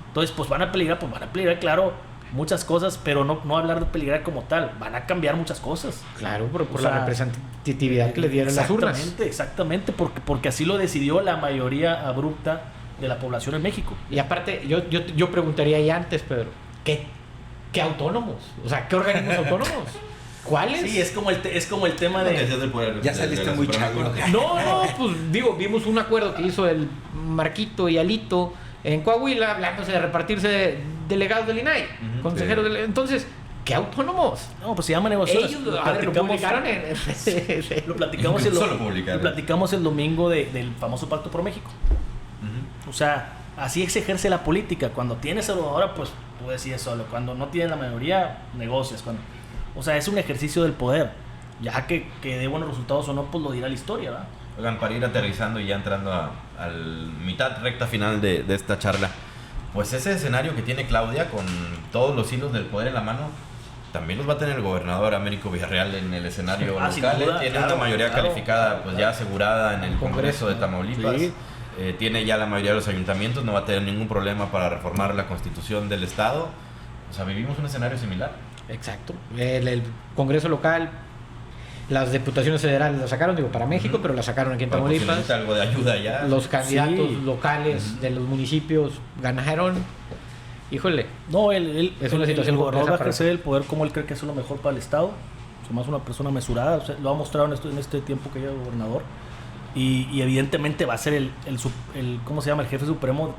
Speaker 3: Entonces, pues van a peligrar, claro, muchas cosas, pero no hablar de peligrar como tal. Van a cambiar muchas cosas.
Speaker 2: Claro, por
Speaker 3: O
Speaker 2: la
Speaker 3: sea,
Speaker 2: representatividad que le dieron las urnas.
Speaker 3: Exactamente, porque así lo decidió la mayoría abrupta de la población en México.
Speaker 2: Y aparte, yo preguntaría ahí antes, Pedro, ¿qué autónomos? O sea, ¿qué organismos autónomos? ¿Cuáles?
Speaker 3: Sí, es como el tema
Speaker 5: Lo que
Speaker 3: de...
Speaker 5: decías del poder,
Speaker 4: Ya
Speaker 5: de
Speaker 4: saliste
Speaker 5: la
Speaker 4: muy
Speaker 5: Suprema
Speaker 4: chairo.
Speaker 5: Corte.
Speaker 2: No, pues digo, vimos un acuerdo que hizo el Marquito y Alito en Coahuila, hablándose de repartirse delegados del INAI,
Speaker 5: Ujú,
Speaker 2: consejeros
Speaker 5: sí.
Speaker 2: Entonces, ¿qué autónomos?
Speaker 3: No, pues se llama negociaciones.
Speaker 2: Ellos lo publicaron en...
Speaker 3: Lo platicamos,
Speaker 5: Incluso lo publicaron.
Speaker 3: lo platicamos el domingo del famoso Pacto por México.
Speaker 5: Ujú.
Speaker 3: O sea, así se ejerce la política. Cuando tienes ahora, pues tú decides solo. Cuando no tienes la mayoría, negocias. O sea, es un ejercicio del poder. Ya que dé buenos resultados o no, pues lo dirá la historia, ¿verdad?
Speaker 5: Oigan, para ir aterrizando y ya entrando al mitad recta final de esta charla, pues ese escenario que tiene Claudia con todos los hilos del poder en la mano, también los va a tener el gobernador Américo Villarreal en el escenario
Speaker 3: Ah, sin
Speaker 5: local.
Speaker 3: duda,
Speaker 5: Tiene
Speaker 3: claro,
Speaker 5: una mayoría
Speaker 3: claro,
Speaker 5: calificada pues ya asegurada en el Congreso de Tamaulipas.
Speaker 3: Sí.
Speaker 5: Tiene ya la mayoría de los ayuntamientos, no va a tener ningún problema para reformar la constitución del estado. O sea, vivimos un escenario similar.
Speaker 2: Exacto. El Congreso local, las diputaciones federales la sacaron, digo, para México, pero la sacaron aquí en
Speaker 5: Bueno, pues, si
Speaker 2: Tamaulipas.
Speaker 5: necesita algo de ayuda ya.
Speaker 2: Los candidatos
Speaker 3: Sí.
Speaker 2: locales de los municipios ganaron. Híjole,
Speaker 3: No,
Speaker 2: Es una situación
Speaker 3: el gobernador
Speaker 2: compleja
Speaker 3: va a
Speaker 2: para-
Speaker 3: ejercer el poder como él cree que es lo mejor para el Estado. Es más una persona mesurada, o sea, lo ha mostrado en este tiempo que lleva gobernador. Y evidentemente va a ser el ¿cómo se llama? El jefe supremo,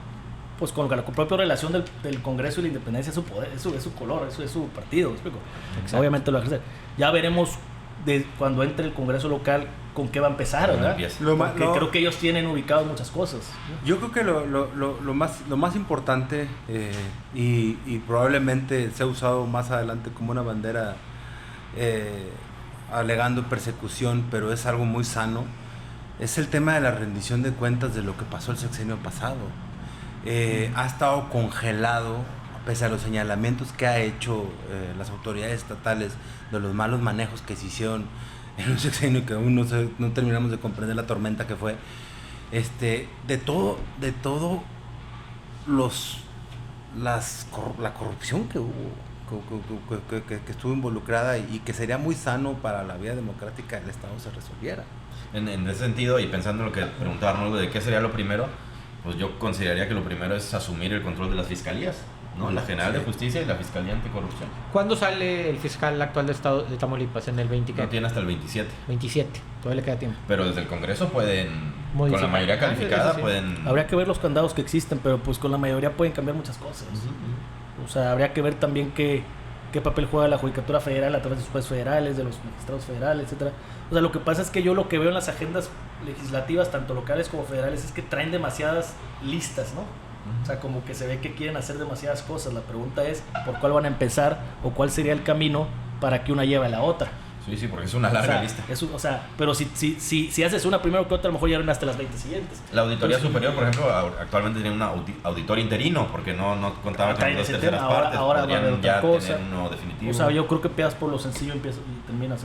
Speaker 3: pues con la propia relación del Congreso y la independencia es su poder, es su color, es su partido, ¿me explico? Obviamente lo va a ejercer. Ya veremos cuando entre el Congreso local con qué va a empezar,
Speaker 5: Cuando
Speaker 3: ¿verdad?
Speaker 5: empiece.
Speaker 3: Porque creo que ellos tienen ubicados muchas cosas.
Speaker 4: Yo creo que lo más importante y probablemente sea usado más adelante como una bandera alegando persecución, pero es algo muy sano, es el tema de la rendición de cuentas de lo que pasó el sexenio pasado. Ha estado congelado, pese a los señalamientos que ha hecho las autoridades estatales de los malos manejos que se hicieron en un sexenio que aún no terminamos de comprender la tormenta que fue. De todo la corrupción que hubo, que estuvo involucrada y que sería muy sano para la vida democrática del Estado se resolviera.
Speaker 5: En ese sentido, y pensando en lo que preguntaba Arnoldo de qué sería lo primero, pues yo consideraría que lo primero es asumir el control de las fiscalías, ¿no? La General de Justicia y la Fiscalía Anticorrupción.
Speaker 2: ¿cuándo sale el fiscal actual de Estado de Tamaulipas? En el 20,
Speaker 5: No tiene hasta el 27.
Speaker 2: 27, todavía le queda tiempo.
Speaker 5: Pero desde el Congreso pueden, con
Speaker 2: Modificar.
Speaker 5: la mayoría calificada,
Speaker 2: Eso sí.
Speaker 5: pueden...
Speaker 3: Habría que ver los candados que existen, pero pues con la mayoría pueden cambiar muchas cosas. O sea, habría que ver también qué papel juega la Judicatura Federal a través de sus jueces federales, de los magistrados federales, etcétera. O sea, lo que pasa es que yo lo que veo en las agendas legislativas, tanto locales como federales, es que traen demasiadas listas, ¿no? O sea, como que se ve que quieren hacer demasiadas cosas. La pregunta es, ¿por cuál van a empezar o cuál sería el camino para que una lleve a la otra?
Speaker 5: Sí, porque es una larga lista.
Speaker 3: Pero si haces una primero que otra, a lo mejor ya hasta las 20 siguientes.
Speaker 5: La Auditoría
Speaker 3: Entonces,
Speaker 5: Superior, por ejemplo, actualmente tiene un auditor interino porque no contaba con las 2/3 partes.
Speaker 3: Ahora va a haber
Speaker 5: Podrían
Speaker 3: otra
Speaker 5: ya
Speaker 3: cosa.
Speaker 5: tener uno definitivo.
Speaker 3: O sea, yo creo que empiezas por lo sencillo y terminas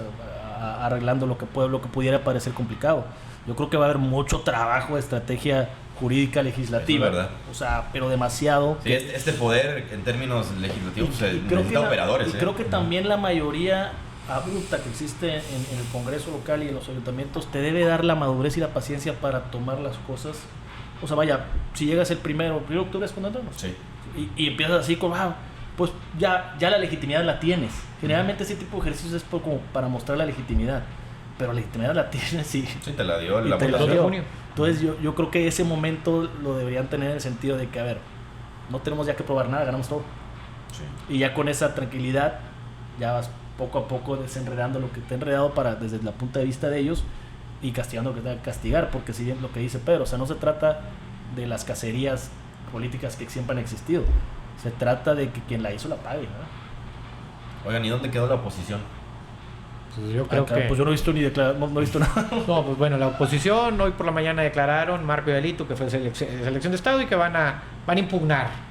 Speaker 3: arreglando lo que pudiera parecer complicado. Yo creo que va a haber mucho trabajo de estrategia jurídica legislativa.
Speaker 5: Eso es verdad.
Speaker 3: O sea, pero demasiado.
Speaker 5: Sí, este poder en términos legislativos necesita operadores.
Speaker 3: Y creo que también la mayoría abrupta que existe en el Congreso local y en los ayuntamientos te debe dar la madurez y la paciencia para tomar las cosas. O sea, vaya, si llegas el primero de octubre es cuando entramos.
Speaker 5: Sí.
Speaker 3: Y empiezas así como, pues ya la legitimidad la tienes. Generalmente ese tipo de ejercicios es como para mostrar la legitimidad. Pero la legitimidad la tienes y
Speaker 5: Sí, te la dio
Speaker 3: y
Speaker 5: la
Speaker 3: te la
Speaker 5: votación.
Speaker 3: dio. Entonces yo creo que ese momento lo deberían tener en el sentido de que, a ver, no tenemos ya que probar nada, ganamos todo.
Speaker 5: Sí.
Speaker 3: Y ya con esa tranquilidad ya vas poco a poco desenredando lo que te ha enredado desde la punta de vista de ellos y castigando lo que te va a castigar, porque si bien lo que dice Pedro, o sea, no se trata de las cacerías políticas que siempre han existido, se trata de que quien la hizo la pague, ¿verdad?
Speaker 5: Oigan, ¿y dónde quedó la oposición?
Speaker 2: Pues yo creo que...
Speaker 3: Pues yo no he visto no he visto nada.
Speaker 2: No, pues bueno, la oposición hoy por la mañana declararon Marco y Alito que fue selección de Estado y que van a impugnar.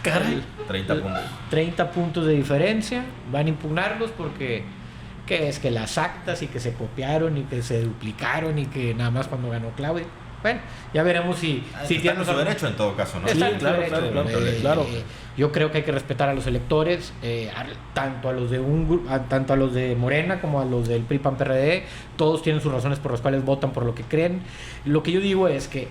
Speaker 3: Caray.
Speaker 5: 30 puntos.
Speaker 2: 30 puntos de diferencia, van a impugnarlos porque es que las actas y que se copiaron y que se duplicaron y que nada más cuando ganó Claudia. Bueno, ya veremos si
Speaker 5: Está en su derecho en todo caso, ¿no?
Speaker 2: Está
Speaker 3: Sí,
Speaker 2: en su
Speaker 3: claro,
Speaker 2: derecho.
Speaker 3: claro.
Speaker 2: Yo creo que hay que respetar a los electores, tanto a los de Morena como a los del PRI PAN PRD. Todos tienen sus razones por las cuales votan por lo que creen. Lo que yo digo es que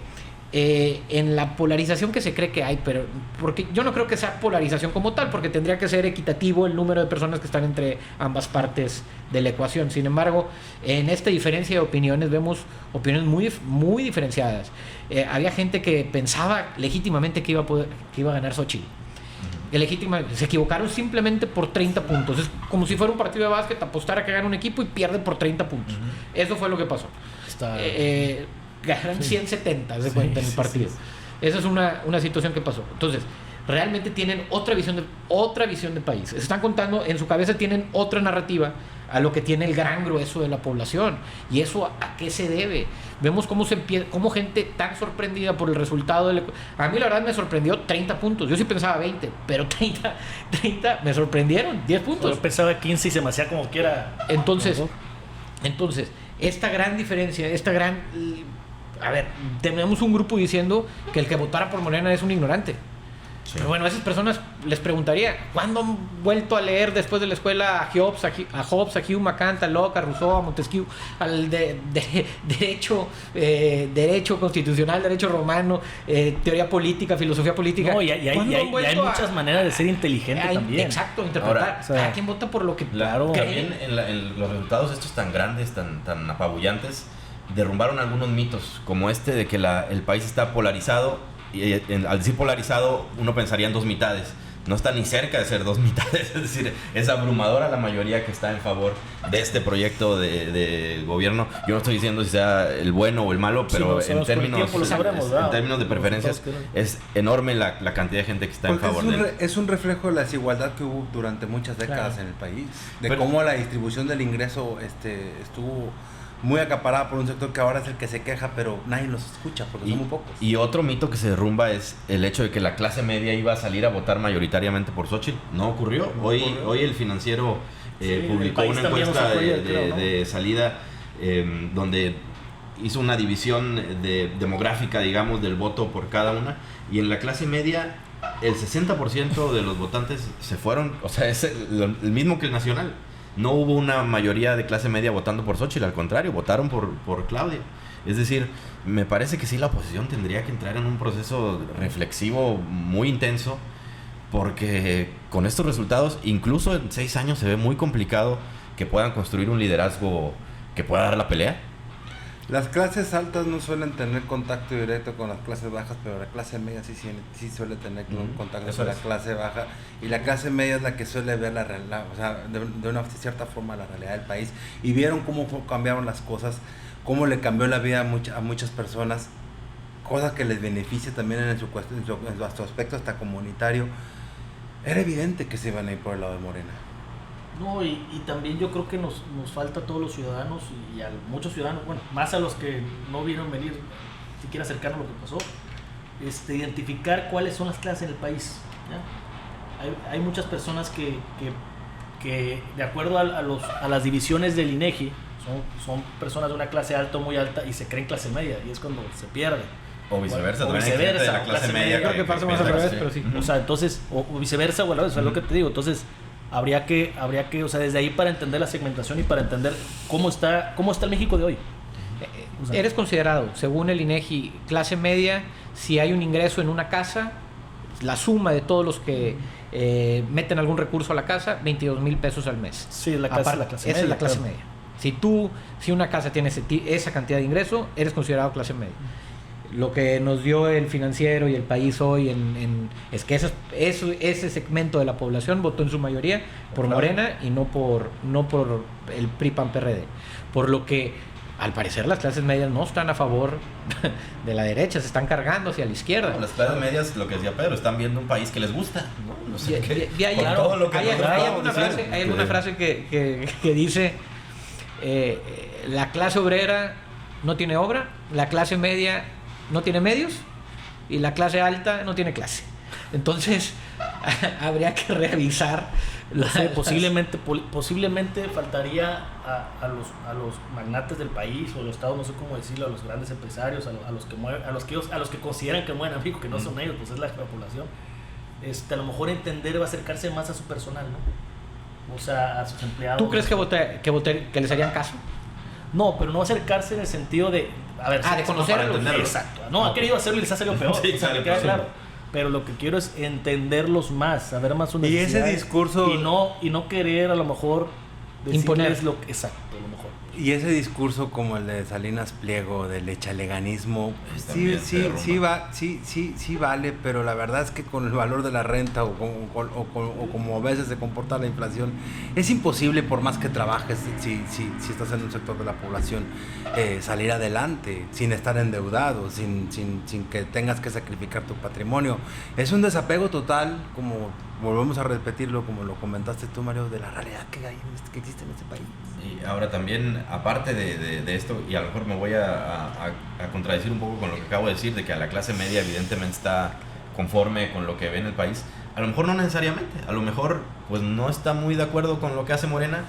Speaker 2: en la polarización que se cree que hay, pero porque yo no creo que sea polarización como tal, porque tendría que ser equitativo el número de personas que están entre ambas partes de la ecuación. Sin embargo, en esta diferencia de opiniones vemos opiniones muy diferenciadas. Había gente que pensaba legítimamente que iba a ganar Xochitl. Se equivocaron simplemente por 30 puntos. Es como si fuera un partido de básquet, apostara que gana un equipo y pierde por 30 puntos. Eso fue lo que pasó. Ganaron 170 de cuenta en el partido. Esa es una situación que pasó. Entonces, realmente tienen otra visión de país. Se están contando, en su cabeza tienen otra narrativa a lo que tiene el gran grueso de la población. ¿Y eso a qué se debe? Vemos cómo gente tan sorprendida por el resultado a mí la verdad me sorprendió 30 puntos. Yo sí pensaba 20, pero 30 me sorprendieron, 10 puntos.
Speaker 3: Yo pensaba 15 y se me hacía como quiera.
Speaker 2: Entonces, esta gran diferencia, a ver, tenemos un grupo diciendo que el que votara por Morena es un ignorante. Sí. Pero bueno, a esas personas les preguntaría, ¿cuándo han vuelto a leer después de la escuela a Hobbes, a Hume, a Kant, a Locke, a Rousseau, a Montesquieu, al derecho constitucional, derecho romano, teoría política, filosofía política?
Speaker 3: No, y hay muchas maneras de ser inteligente también.
Speaker 2: Exacto, interpretar. Cada quien vota por lo que
Speaker 5: también en los resultados estos tan grandes, tan apabullantes, derrumbaron algunos mitos, como este de que el país está polarizado. Y al decir polarizado, uno pensaría en dos mitades. No está ni cerca de ser dos mitades. Es decir, es abrumadora la mayoría que está en favor de este proyecto de gobierno. Yo no estoy diciendo si sea el bueno o el malo, pero en términos de preferencias es enorme la cantidad de gente que está en favor de él.
Speaker 4: Es un reflejo de la desigualdad que hubo durante muchas décadas en el país. Cómo la distribución del ingreso estuvo muy acaparada por un sector que ahora es el que se queja, pero nadie los escucha porque son muy pocos.
Speaker 5: Y otro mito que se derrumba es el hecho de que la clase media iba a salir a votar mayoritariamente por Xochitl. No ocurrió. Hoy el Financiero publicó una encuesta de salida donde hizo una división demográfica, digamos, del voto por cada una. Y en la clase media, el 60% de los votantes se fueron, o sea, es el mismo que el nacional. No hubo una mayoría de clase media votando por Xochitl, al contrario, votaron por Claudia. Es decir, me parece que sí la oposición tendría que entrar en un proceso reflexivo muy intenso, porque con estos resultados, incluso en 6 años se ve muy complicado que puedan construir un liderazgo que pueda dar la pelea.
Speaker 4: Las clases altas no suelen tener contacto directo con las clases bajas, pero la clase media sí suele tener contacto con la clase baja, y la clase media es la que suele ver la realidad, o sea, de una cierta forma la realidad del país, y vieron cómo cambiaron las cosas, cómo le cambió la vida a muchas personas cosas que les beneficia también en su aspecto hasta comunitario, era evidente que se iban a ir por el lado de Morena.
Speaker 3: No, y también yo creo que nos falta a todos los ciudadanos y a muchos ciudadanos, bueno, más a los que no vieron venir siquiera cercano a lo que pasó, identificar cuáles son las clases en el país, ¿ya? Hay muchas personas que de acuerdo a las divisiones del INEGI son personas de una clase alta o muy alta y se creen clase media, y es cuando se pierde.
Speaker 5: O viceversa,
Speaker 3: O
Speaker 5: también hay gente de la clase media.
Speaker 2: Creo que pasa más al revés, pero sí.
Speaker 3: O sea, entonces, o viceversa, o a la vez, es lo que te digo. Entonces, habría que, o sea, desde ahí para entender la segmentación y para entender cómo está el México de hoy. O sea,
Speaker 2: Eres considerado, según el INEGI, clase media si hay un ingreso en una casa, la suma de todos los que meten algún recurso a la casa, 22,000 pesos al mes.
Speaker 3: Sí, la clase media.
Speaker 2: Esa es la clase media. Si una casa tiene esa cantidad de ingreso, eres considerado clase media. Lo que nos dio el Financiero y el País hoy es que ese segmento de la población votó en su mayoría por Morena y no por el PRI-PAN-PRD. Por lo que, al parecer, las clases medias no están a favor de la derecha, se están cargando hacia la izquierda.
Speaker 5: Las clases medias, lo que decía Pedro, están viendo un país que les gusta, ¿no? No sé qué.
Speaker 2: Hay alguna frase que dice la clase obrera no tiene obra, la clase media no tiene medios y la clase alta no tiene clase. Entonces habría que revisar.
Speaker 3: Posiblemente faltaría a los magnates del país o el Estado, no sé cómo decirlo, a los grandes empresarios, a los que consideran que mueven a México, que no son ellos, pues es la población. A lo mejor entender va a acercarse más a su personal, ¿no? O sea, a sus empleados.
Speaker 2: ¿Tú crees que les harían caso?
Speaker 3: No, pero no acercarse en el sentido de...
Speaker 2: de conocerlos.
Speaker 3: Exacto. No, ha querido hacerlo y les ha salido peor.
Speaker 5: Sí, sale
Speaker 3: queda
Speaker 5: peor.
Speaker 3: claro. Pero lo que quiero es entenderlos más, saber más sus
Speaker 4: Y ese
Speaker 3: necesidades.
Speaker 4: discurso...
Speaker 3: Y no querer a lo mejor
Speaker 2: imponer.
Speaker 3: Exacto, a lo mejor.
Speaker 4: Y ese discurso como el de Salinas Pliego, del echaleganismo, sí vale, pero la verdad es que con el valor de la renta o como a veces se comporta la inflación, es imposible, por más que trabajes, si estás en un sector de la población, salir adelante sin estar endeudado, sin que tengas que sacrificar tu patrimonio. Es un desapego total, como volvemos a repetirlo, como lo comentaste tú, Mario, de la realidad que existe en este país.
Speaker 5: Y ahora también, aparte de esto, y a lo mejor me voy a contradecir un poco con lo que acabo de decir, de que a la clase media evidentemente está conforme con lo que ve en el país, a lo mejor no necesariamente, a lo mejor pues no está muy de acuerdo con lo que hace Morena,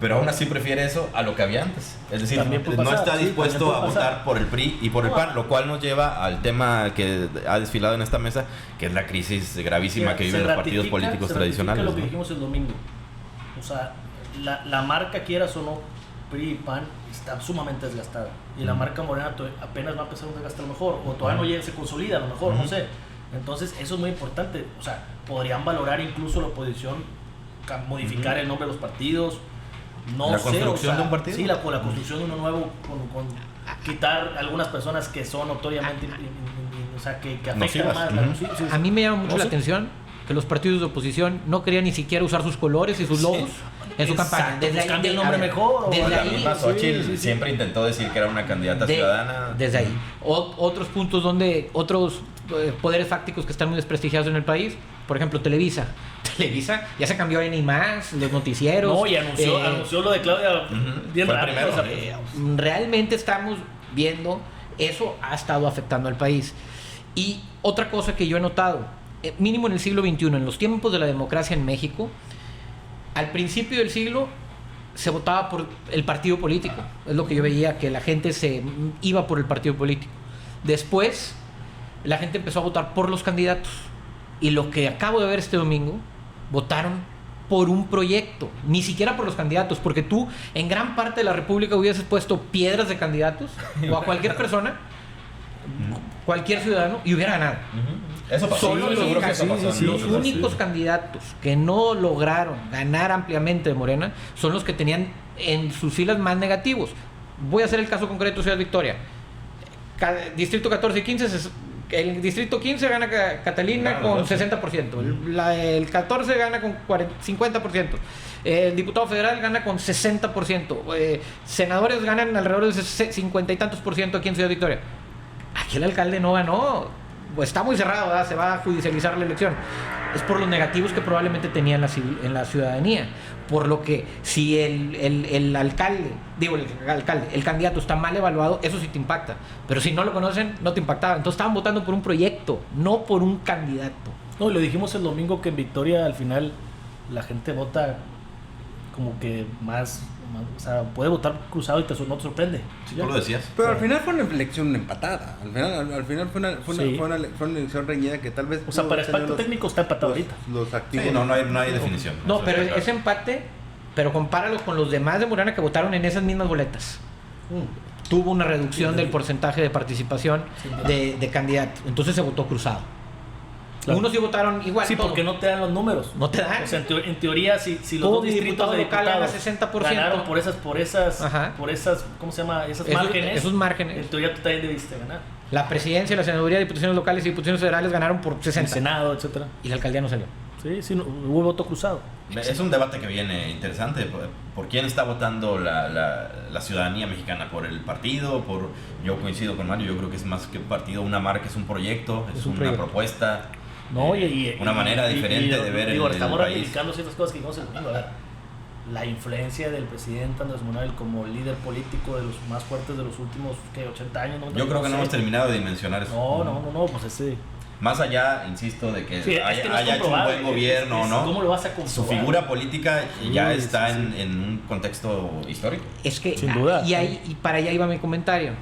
Speaker 5: pero aún así prefiere eso a lo que había antes. Es decir, no está dispuesto a votar por el PRI y por el PAN, lo cual nos lleva al tema que ha desfilado en esta mesa, que es la crisis gravísima que viven los partidos políticos tradicionales.
Speaker 3: Lo que dijimos el domingo. O sea, la marca, quieras o no, PRI y PAN, está sumamente desgastada. Y la marca Morena apenas va a empezar un desgaste a lo mejor, o todavía no llega, se consolida a lo mejor, no sé. Entonces, eso es muy importante. O sea, podrían valorar incluso la oposición, modificar el nombre de los partidos.
Speaker 5: ¿La construcción de un partido?
Speaker 3: Sí, la construcción de uno nuevo, con quitar algunas personas que son notoriamente, o sea, que afectan más.
Speaker 2: A mí me llama mucho la atención que los partidos de oposición no querían ni siquiera usar sus colores y sus logos en su campaña.
Speaker 3: Cambia el nombre mejor.
Speaker 2: Desde
Speaker 5: misma Xochitl siempre intentó decir que era una candidata ciudadana.
Speaker 2: Desde ahí. Otros puntos donde otros poderes fácticos que están muy desprestigiados en el país, por ejemplo, Televisa ya se cambió a Ni Más, los noticieros.
Speaker 3: No, y anunció lo de Claudia bien rápido.
Speaker 2: Realmente estamos viendo, eso ha estado afectando al país. Y otra cosa que yo he notado, mínimo en el siglo XXI, en los tiempos de la democracia en México, al principio del siglo se votaba por el partido político. Es lo que yo veía, que la gente se iba por el partido político. Después, la gente empezó a votar por los candidatos. Y lo que acabo de ver este domingo, votaron por un proyecto, ni siquiera por los candidatos, porque tú en gran parte de la República hubieses puesto piedras de candidatos o a cualquier persona, cualquier ciudadano, y hubiera ganado.
Speaker 5: Eso pasó.
Speaker 2: Solo los únicos candidatos que no lograron ganar ampliamente de Morena son los que tenían en sus filas más negativos. Voy a hacer el caso concreto de Ciudad Victoria. Distrito 14 y 15, el distrito 15 gana Catalina con 60%, el 14 gana con 50%, el diputado federal gana con 60%, senadores ganan alrededor de 50 y tantos % aquí en Ciudad Victoria. Aquí el alcalde no ganó. Pues está muy cerrado, ¿verdad? Se va a judicializar la elección. Es por los negativos que probablemente tenía en la ciudadanía. Por lo que si el candidato está mal evaluado, eso sí te impacta. Pero si no lo conocen, no te impactaba. Entonces estaban votando por un proyecto, no por un candidato.
Speaker 3: No, y lo dijimos el domingo que en Victoria al final la gente vota como que más, o sea, puede votar cruzado y no te sorprende.
Speaker 5: Sí, tú lo decías.
Speaker 4: Pero al final fue una elección empatada. Al final fue una elección reñida que tal vez...
Speaker 3: O sea, para aspecto técnico está empatado ahorita.
Speaker 4: Los activos...
Speaker 5: Sí, no hay definición.
Speaker 2: No,
Speaker 5: Eso
Speaker 2: pero
Speaker 5: está claro.
Speaker 2: ese empate, pero compáralo con los demás de Morena que votaron en esas mismas boletas. Tuvo una reducción del porcentaje de participación de candidatos. Entonces se votó cruzado.
Speaker 3: Claro.
Speaker 2: Unos sí votaron igual.
Speaker 3: Sí,
Speaker 2: todo.
Speaker 3: porque no te dan los números.
Speaker 2: No te dan.
Speaker 3: O sea, en teoría, si los
Speaker 2: Todo
Speaker 3: dos distritos de
Speaker 2: diputado local
Speaker 3: diputados
Speaker 2: gana 60%.
Speaker 3: ganaron
Speaker 2: Ajá.
Speaker 3: por esas, ¿cómo se llama? Esas
Speaker 2: Esos-
Speaker 3: márgenes.
Speaker 2: esos márgenes.
Speaker 3: En teoría tú también debiste ganar.
Speaker 2: La presidencia, la senaduría, diputaciones locales y diputaciones federales ganaron por
Speaker 3: El
Speaker 2: 60.
Speaker 3: Senado, etcétera.
Speaker 2: Y la alcaldía no salió.
Speaker 3: Sí, no, hubo voto cruzado.
Speaker 5: Es un debate que viene interesante. ¿Por quién está votando la ciudadanía mexicana? ¿Por el partido? Yo coincido con Mario, yo creo que es más que un partido, una marca, es un proyecto, es
Speaker 2: un
Speaker 5: una
Speaker 2: proyecto.
Speaker 5: propuesta.
Speaker 3: No,
Speaker 5: una manera diferente de ver el
Speaker 3: estamos
Speaker 5: país.
Speaker 3: ratificando ciertas cosas que dijimos el domingo. A ver, la influencia del presidente Andrés Manuel como líder político de los más fuertes de los últimos 80 años.
Speaker 5: Yo creo que no hemos terminado de dimensionar eso.
Speaker 3: No, pues ese...
Speaker 5: Más allá, insisto, de que
Speaker 3: Sí, es
Speaker 5: haya,
Speaker 3: que no es
Speaker 5: haya hecho un
Speaker 3: comprobable,
Speaker 5: buen gobierno o no,
Speaker 3: ¿Cómo lo vas a comprobar?
Speaker 5: su figura política ya
Speaker 3: Sí,
Speaker 5: está
Speaker 3: sí,
Speaker 5: en un contexto histórico.
Speaker 2: Es que,
Speaker 3: Sin duda.
Speaker 2: y para allá iba mi comentario.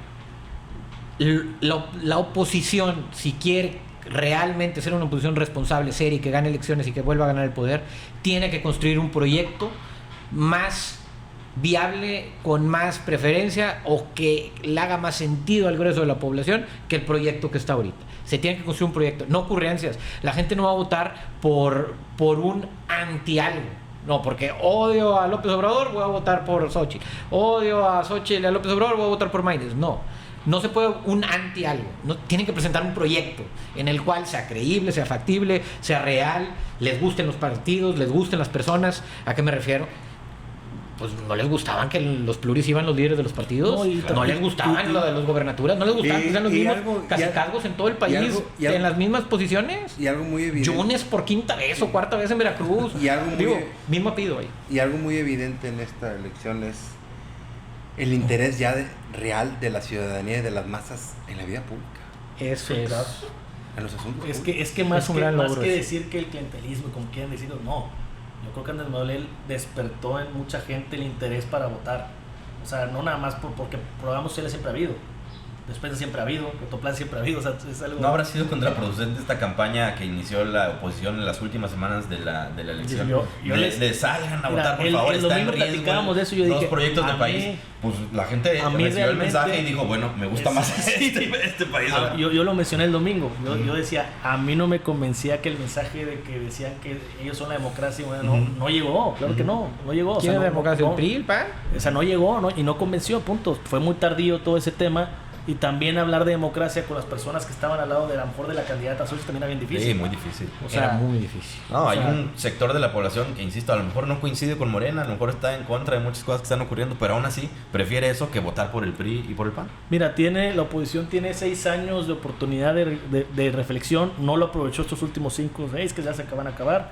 Speaker 2: La oposición, si quiere realmente ser una oposición responsable, seria y que gane elecciones y que vuelva a ganar el poder, tiene que construir un proyecto más viable, con más preferencia o que le haga más sentido al grueso de la población que el proyecto que está ahorita. Se tiene que construir un proyecto, no ocurrencias. La gente no va a votar por un anti algo. No, porque odio a López Obrador, voy a votar por Xochitl. Odio a Xochitl y a López Obrador, voy a votar por Maínez. No se puede un anti algo. No, tienen que presentar un proyecto en el cual sea creíble, sea factible, sea real, les gusten los partidos, les gusten las personas. ¿A qué me refiero? Pues no les gustaban que los pluris iban los líderes de los partidos, no les gustaban lo de los gobernaturas, no les gustaban que sean los mismos cacicazgos en todo el país, en las mismas posiciones.
Speaker 4: Y algo muy evidente.
Speaker 2: Yunes por quinta vez o cuarta vez en Veracruz.
Speaker 4: Y algo muy,
Speaker 2: mismo apellido ahí.
Speaker 4: Y algo muy evidente en esta elección es el interés ya real de la ciudadanía y de las masas en la vida pública,
Speaker 2: Eso
Speaker 3: Sí,
Speaker 2: es.
Speaker 3: claro.
Speaker 4: en los asuntos
Speaker 3: Es
Speaker 4: públicos.
Speaker 3: que más,
Speaker 2: Es un
Speaker 3: que,
Speaker 2: gran
Speaker 3: más
Speaker 2: logro
Speaker 3: que
Speaker 2: ese.
Speaker 3: decir que el clientelismo, como quieran decirlo, no. Yo creo que Andrés Manuel despertó en mucha gente el interés para votar. O sea, no nada más porque programas sociales siempre ha habido. Despensa siempre ha habido, Protoplan siempre ha habido. O sea, es algo...
Speaker 5: ¿No habrá sido contraproducente esta campaña que inició la oposición en las últimas semanas de la elección?
Speaker 3: Yo
Speaker 5: de salgan a
Speaker 3: Mira,
Speaker 5: votar, por
Speaker 3: el
Speaker 5: favor, está en
Speaker 3: domingo
Speaker 5: riesgo
Speaker 3: platicábamos de eso y yo
Speaker 5: los
Speaker 3: dije,
Speaker 5: proyectos de
Speaker 3: a
Speaker 5: país.
Speaker 3: mí-
Speaker 5: Pues la gente
Speaker 3: a mí
Speaker 5: recibió el
Speaker 3: realmente
Speaker 5: mensaje y dijo, bueno, me gusta
Speaker 3: es-
Speaker 5: más este país.
Speaker 3: Ah, yo lo mencioné el domingo. Yo decía, a mí no me convencía que el mensaje de que decían que ellos son la democracia, bueno, no llegó. Claro que no llegó.
Speaker 2: ¿Quién es
Speaker 3: no,
Speaker 2: la democracia?
Speaker 3: no,
Speaker 2: ¿El PRI, el PAN?
Speaker 3: O sea, no llegó, y no convenció, punto. Fue muy tardío todo ese tema. Y también hablar de democracia con las personas que estaban al lado de a lo mejor de la candidata Xochitl también era bien difícil.
Speaker 5: Sí, muy difícil.
Speaker 3: O sea,
Speaker 2: Era muy difícil.
Speaker 5: No,
Speaker 3: o
Speaker 5: hay
Speaker 3: sea-
Speaker 5: un sector de la población que, insisto, a lo mejor no coincide con Morena, a lo mejor está en contra de muchas cosas que están ocurriendo, pero aún así prefiere eso que votar por el PRI y por el PAN.
Speaker 3: Mira, la oposición tiene 6 años de oportunidad de reflexión. No lo aprovechó estos últimos 5 o 6 que ya se acaban de acabar.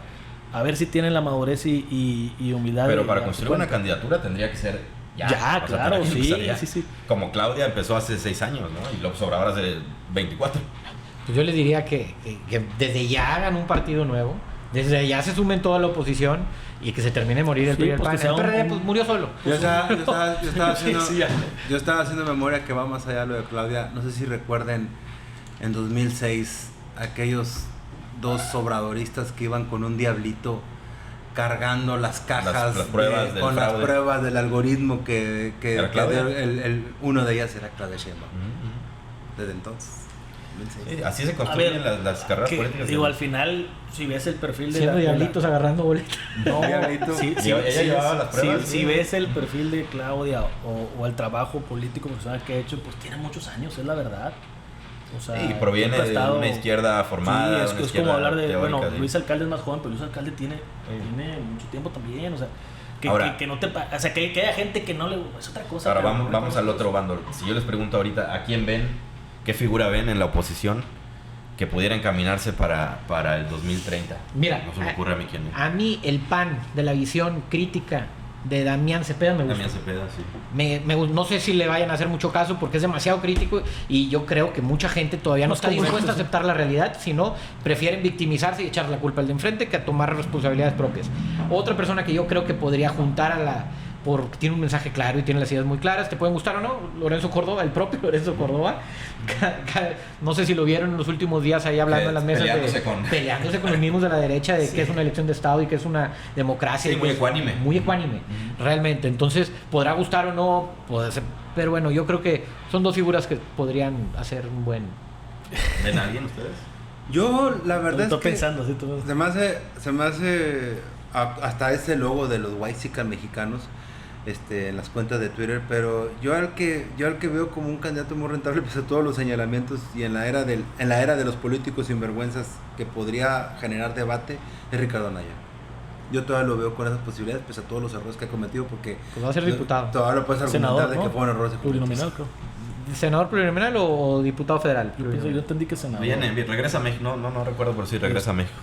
Speaker 3: A ver si tienen la madurez y humildad.
Speaker 5: Pero
Speaker 3: de
Speaker 5: para
Speaker 3: darse
Speaker 5: construir una
Speaker 3: cuenta.
Speaker 5: candidatura tendría que ser ya.
Speaker 3: Ya,
Speaker 5: O sea,
Speaker 3: claro,
Speaker 5: para que
Speaker 3: sí,
Speaker 5: empezaría.
Speaker 3: sí.
Speaker 5: Como Claudia empezó hace 6 años, ¿no? Y López Obrador hace 24.
Speaker 2: Pues yo les diría que desde ya hagan un partido nuevo, desde ya se sumen toda la oposición y que se termine de morir el
Speaker 3: Sí,
Speaker 2: PRI y el
Speaker 3: pues
Speaker 2: PAN.
Speaker 3: que sea
Speaker 2: El PRD
Speaker 3: un-
Speaker 2: pues murió solo.
Speaker 4: Yo estaba haciendo,
Speaker 3: Sí, ya.
Speaker 4: yo estaba haciendo memoria que va más allá de lo de Claudia. No sé si recuerden en 2006 aquellos 2 obradoristas que iban con un diablito cargando las cajas
Speaker 5: Las pruebas del
Speaker 4: con las
Speaker 5: fraude.
Speaker 4: pruebas del algoritmo que
Speaker 5: ¿Era Claudia?
Speaker 4: uno de ellas era Claudia Sheinbaum. Desde entonces. 2006.
Speaker 5: Sí, así se
Speaker 3: A
Speaker 5: construyen
Speaker 3: ver,
Speaker 5: las carreras
Speaker 3: que,
Speaker 5: políticas.
Speaker 3: digo, al final, si ves el perfil de
Speaker 2: Siendo
Speaker 3: de
Speaker 2: diablitos agarrando boletas.
Speaker 3: No,
Speaker 4: Diablito.
Speaker 5: Ella llevaba las pruebas,
Speaker 3: si
Speaker 5: sí.
Speaker 3: ves el perfil de Claudia o el trabajo político profesional que ha hecho, pues tiene muchos años, es la verdad. O sea,
Speaker 5: Y proviene
Speaker 3: siempre ha
Speaker 5: de
Speaker 3: estado-
Speaker 5: una izquierda formada.
Speaker 3: Sí, es
Speaker 5: una
Speaker 3: como
Speaker 5: izquierda
Speaker 3: hablar de,
Speaker 5: teórica,
Speaker 3: bueno,
Speaker 5: sí.
Speaker 3: Luis Alcalde es más joven, pero Luis Alcalde tiene mucho tiempo también, o sea,
Speaker 5: Ahora-
Speaker 3: que no te, o sea, que haya gente que no le, es otra cosa.
Speaker 5: Ahora
Speaker 3: pero-
Speaker 5: vamos al otro bando. Si yo les pregunto ahorita, ¿a quién ven ¿qué figura ven en la oposición que pudiera encaminarse para el 2030?
Speaker 2: Mira,
Speaker 5: no se me ocurre a mí quién es.
Speaker 2: A mí el PAN de la visión crítica de Damián Cepeda me gusta.
Speaker 5: Damián Cepeda, sí.
Speaker 2: No sé si le vayan a hacer mucho caso porque es demasiado crítico y yo creo que mucha gente todavía no está dispuesta a aceptar la realidad, sino prefieren victimizarse y echar la culpa al de enfrente que a tomar responsabilidades propias. Otra persona que yo creo que podría juntar porque tiene un mensaje claro y tiene las ideas muy claras, te pueden gustar o no, Lorenzo Córdoba, el propio Lorenzo Córdoba. No sé si lo vieron en los últimos días ahí hablando en las mesas peleándose con los mismos de la derecha de que es una elección de Estado y que es una democracia.
Speaker 5: Sí, muy ecuánime.
Speaker 2: Muy ecuánime, realmente. Entonces, podrá gustar o no, puede ser, pero bueno, yo creo que son dos figuras que podrían hacer un buen...
Speaker 5: ¿Ven a alguien ustedes?
Speaker 4: Yo, la verdad
Speaker 3: Estoy
Speaker 4: es que
Speaker 3: pensando, ¿sí?
Speaker 4: se me hace hasta ese logo de los Whitexican mexicanos en las cuentas de Twitter, pero yo al que veo como un candidato muy rentable pese a todos los señalamientos y en la era de los políticos sinvergüenzas que podría generar debate es Ricardo Anaya. Yo todavía lo veo con esas posibilidades pese a todos los errores que ha cometido porque
Speaker 2: pues va a ser diputado.
Speaker 4: Todavía lo puedes argumentar senador, ¿no? De que fueron errores
Speaker 3: plurinominal, creo.
Speaker 2: ¿Senador plurinominal o diputado federal?
Speaker 3: Yo entendí que senador.
Speaker 5: Viene, regresa a México. No recuerdo por si regresa a México.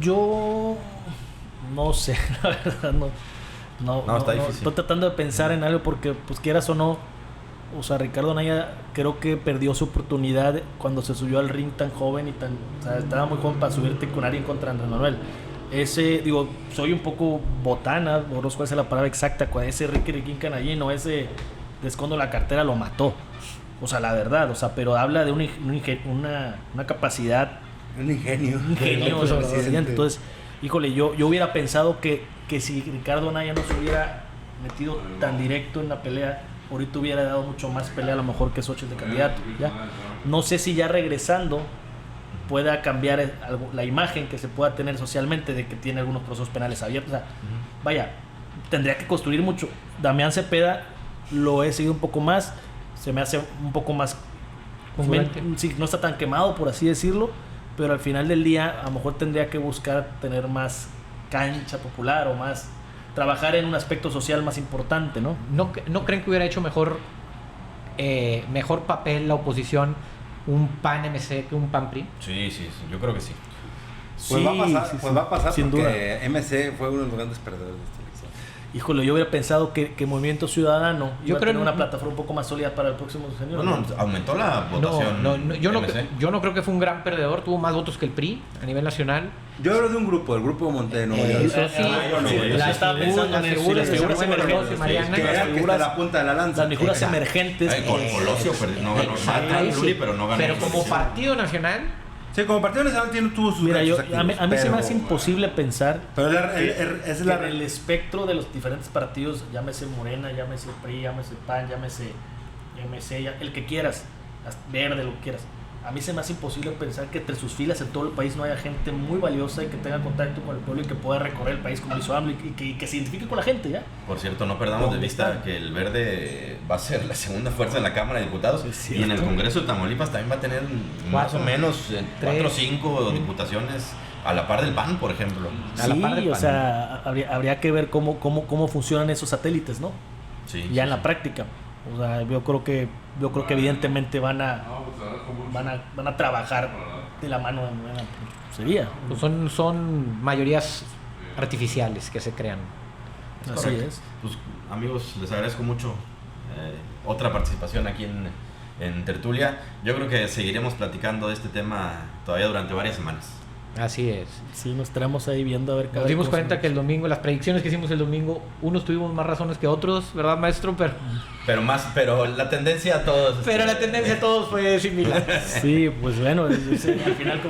Speaker 3: Yo no sé, la verdad, no,
Speaker 5: está difícil.
Speaker 3: Estoy tratando de pensar en algo porque, pues quieras o no, o sea, Ricardo Anaya creo que perdió su oportunidad cuando se subió al ring tan joven y o sea, estaba muy joven para subirte con alguien contra Andrés Manuel. Soy un poco botana, no sé cuál es la palabra exacta, ese Ricky Canallino, ese de escondo la cartera lo mató. O sea, la verdad, pero habla de una capacidad,
Speaker 4: un ingenio,
Speaker 3: o sea, entonces, híjole, yo hubiera pensado que si Ricardo Anaya no se hubiera metido tan directo en la pelea, ahorita hubiera dado mucho más pelea a lo mejor que Xochitl de candidato. ¿Ya? No sé si ya regresando pueda cambiar la imagen que se pueda tener socialmente de que tiene algunos procesos penales abiertos. O sea, vaya, tendría que construir mucho. Damián Cepeda lo he seguido un poco más, se me hace un poco más... Sí, no está tan quemado, por así decirlo, pero al final del día a lo mejor tendría que buscar tener más cancha popular o más trabajar en un aspecto social más importante, ¿no?
Speaker 2: ¿No creen que hubiera hecho mejor papel la oposición un PAN-MC que un PAN-PRI?
Speaker 5: Sí, yo creo que sí.
Speaker 4: Pues va a pasar
Speaker 3: sin
Speaker 4: porque
Speaker 3: duda.
Speaker 4: MC fue uno de los grandes perdedores de esta elección.
Speaker 3: Híjole, yo hubiera pensado que Movimiento Ciudadano
Speaker 2: yo creo
Speaker 3: tener una plataforma un poco más sólida para el próximo señor.
Speaker 5: No, aumentó la votación.
Speaker 2: Yo no creo que fue un gran perdedor, tuvo más votos que el PRI a nivel nacional.
Speaker 4: Yo hablo de un grupo, el grupo Montenegro.
Speaker 2: Eso sí,
Speaker 3: las figuras emergentes,
Speaker 4: la punta de la lanza.
Speaker 3: Las figuras emergentes.
Speaker 5: Con Colosio, no ganó pero no ganó.
Speaker 2: Pero como partido nacional...
Speaker 4: Sí, como partido nacional tuvo sus...
Speaker 3: Mira, a mí se me hace imposible pensar
Speaker 4: pero
Speaker 3: en el espectro de los diferentes partidos, llámese Morena, llámese PRI, llámese PAN, llámese MC, el que quieras, verde, lo que quieras. A mí se me hace imposible pensar que entre sus filas en todo el país no haya gente muy valiosa y que tenga contacto con el pueblo y que pueda recorrer el país como lo hizo AMLO y que se identifique con la gente, ¿ya?
Speaker 5: Por cierto, no perdamos de vista que el verde va a ser la segunda fuerza en la Cámara de Diputados y en el Congreso de Tamaulipas también va a tener más o menos 4 o 5 diputaciones a la par del PAN, por ejemplo.
Speaker 3: Sí, o sea, habría que ver cómo funcionan esos satélites, ¿no?
Speaker 5: Sí.
Speaker 3: Ya en la práctica. O sea, yo creo que evidentemente van a trabajar de la mano de Morena. Sería.
Speaker 2: Pues son mayorías artificiales que se crean.
Speaker 3: Así es.
Speaker 5: Pues, amigos, les agradezco mucho otra participación aquí en Tertulia. Yo creo que seguiremos platicando de este tema todavía durante varias semanas.
Speaker 2: Así es.
Speaker 3: Sí, nos estaremos ahí viendo a ver
Speaker 2: Nos dimos cuenta que el domingo, las predicciones que hicimos el domingo, unos tuvimos más razones que otros, ¿verdad, maestro?
Speaker 5: Pero la tendencia a todos...
Speaker 2: Pero la tendencia a todos fue similar.
Speaker 3: Sí, pues bueno, al final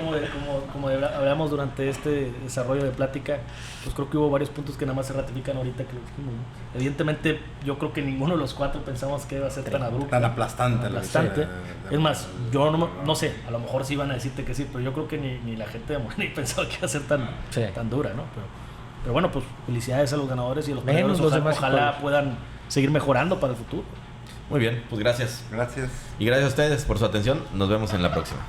Speaker 3: como hablamos durante este desarrollo de plática, pues creo que hubo varios puntos que nada más se ratifican ahorita que lo dijimos, ¿no? Evidentemente, yo creo que ninguno de los cuatro pensamos que iba a ser tan abrupto.
Speaker 4: Tan aplastante.
Speaker 3: Es más, yo no sé, a lo mejor sí iban a decirte que sí, pero yo creo que ni la gente de Morena pensaba que iba a ser tan dura, ¿no? Pero bueno, pues felicidades a los ganadores y a los perdedores. Ojalá puedan seguir mejorando para el futuro.
Speaker 5: Muy bien, pues gracias.
Speaker 4: Gracias.
Speaker 5: Y gracias a ustedes por su atención. Nos vemos en la próxima.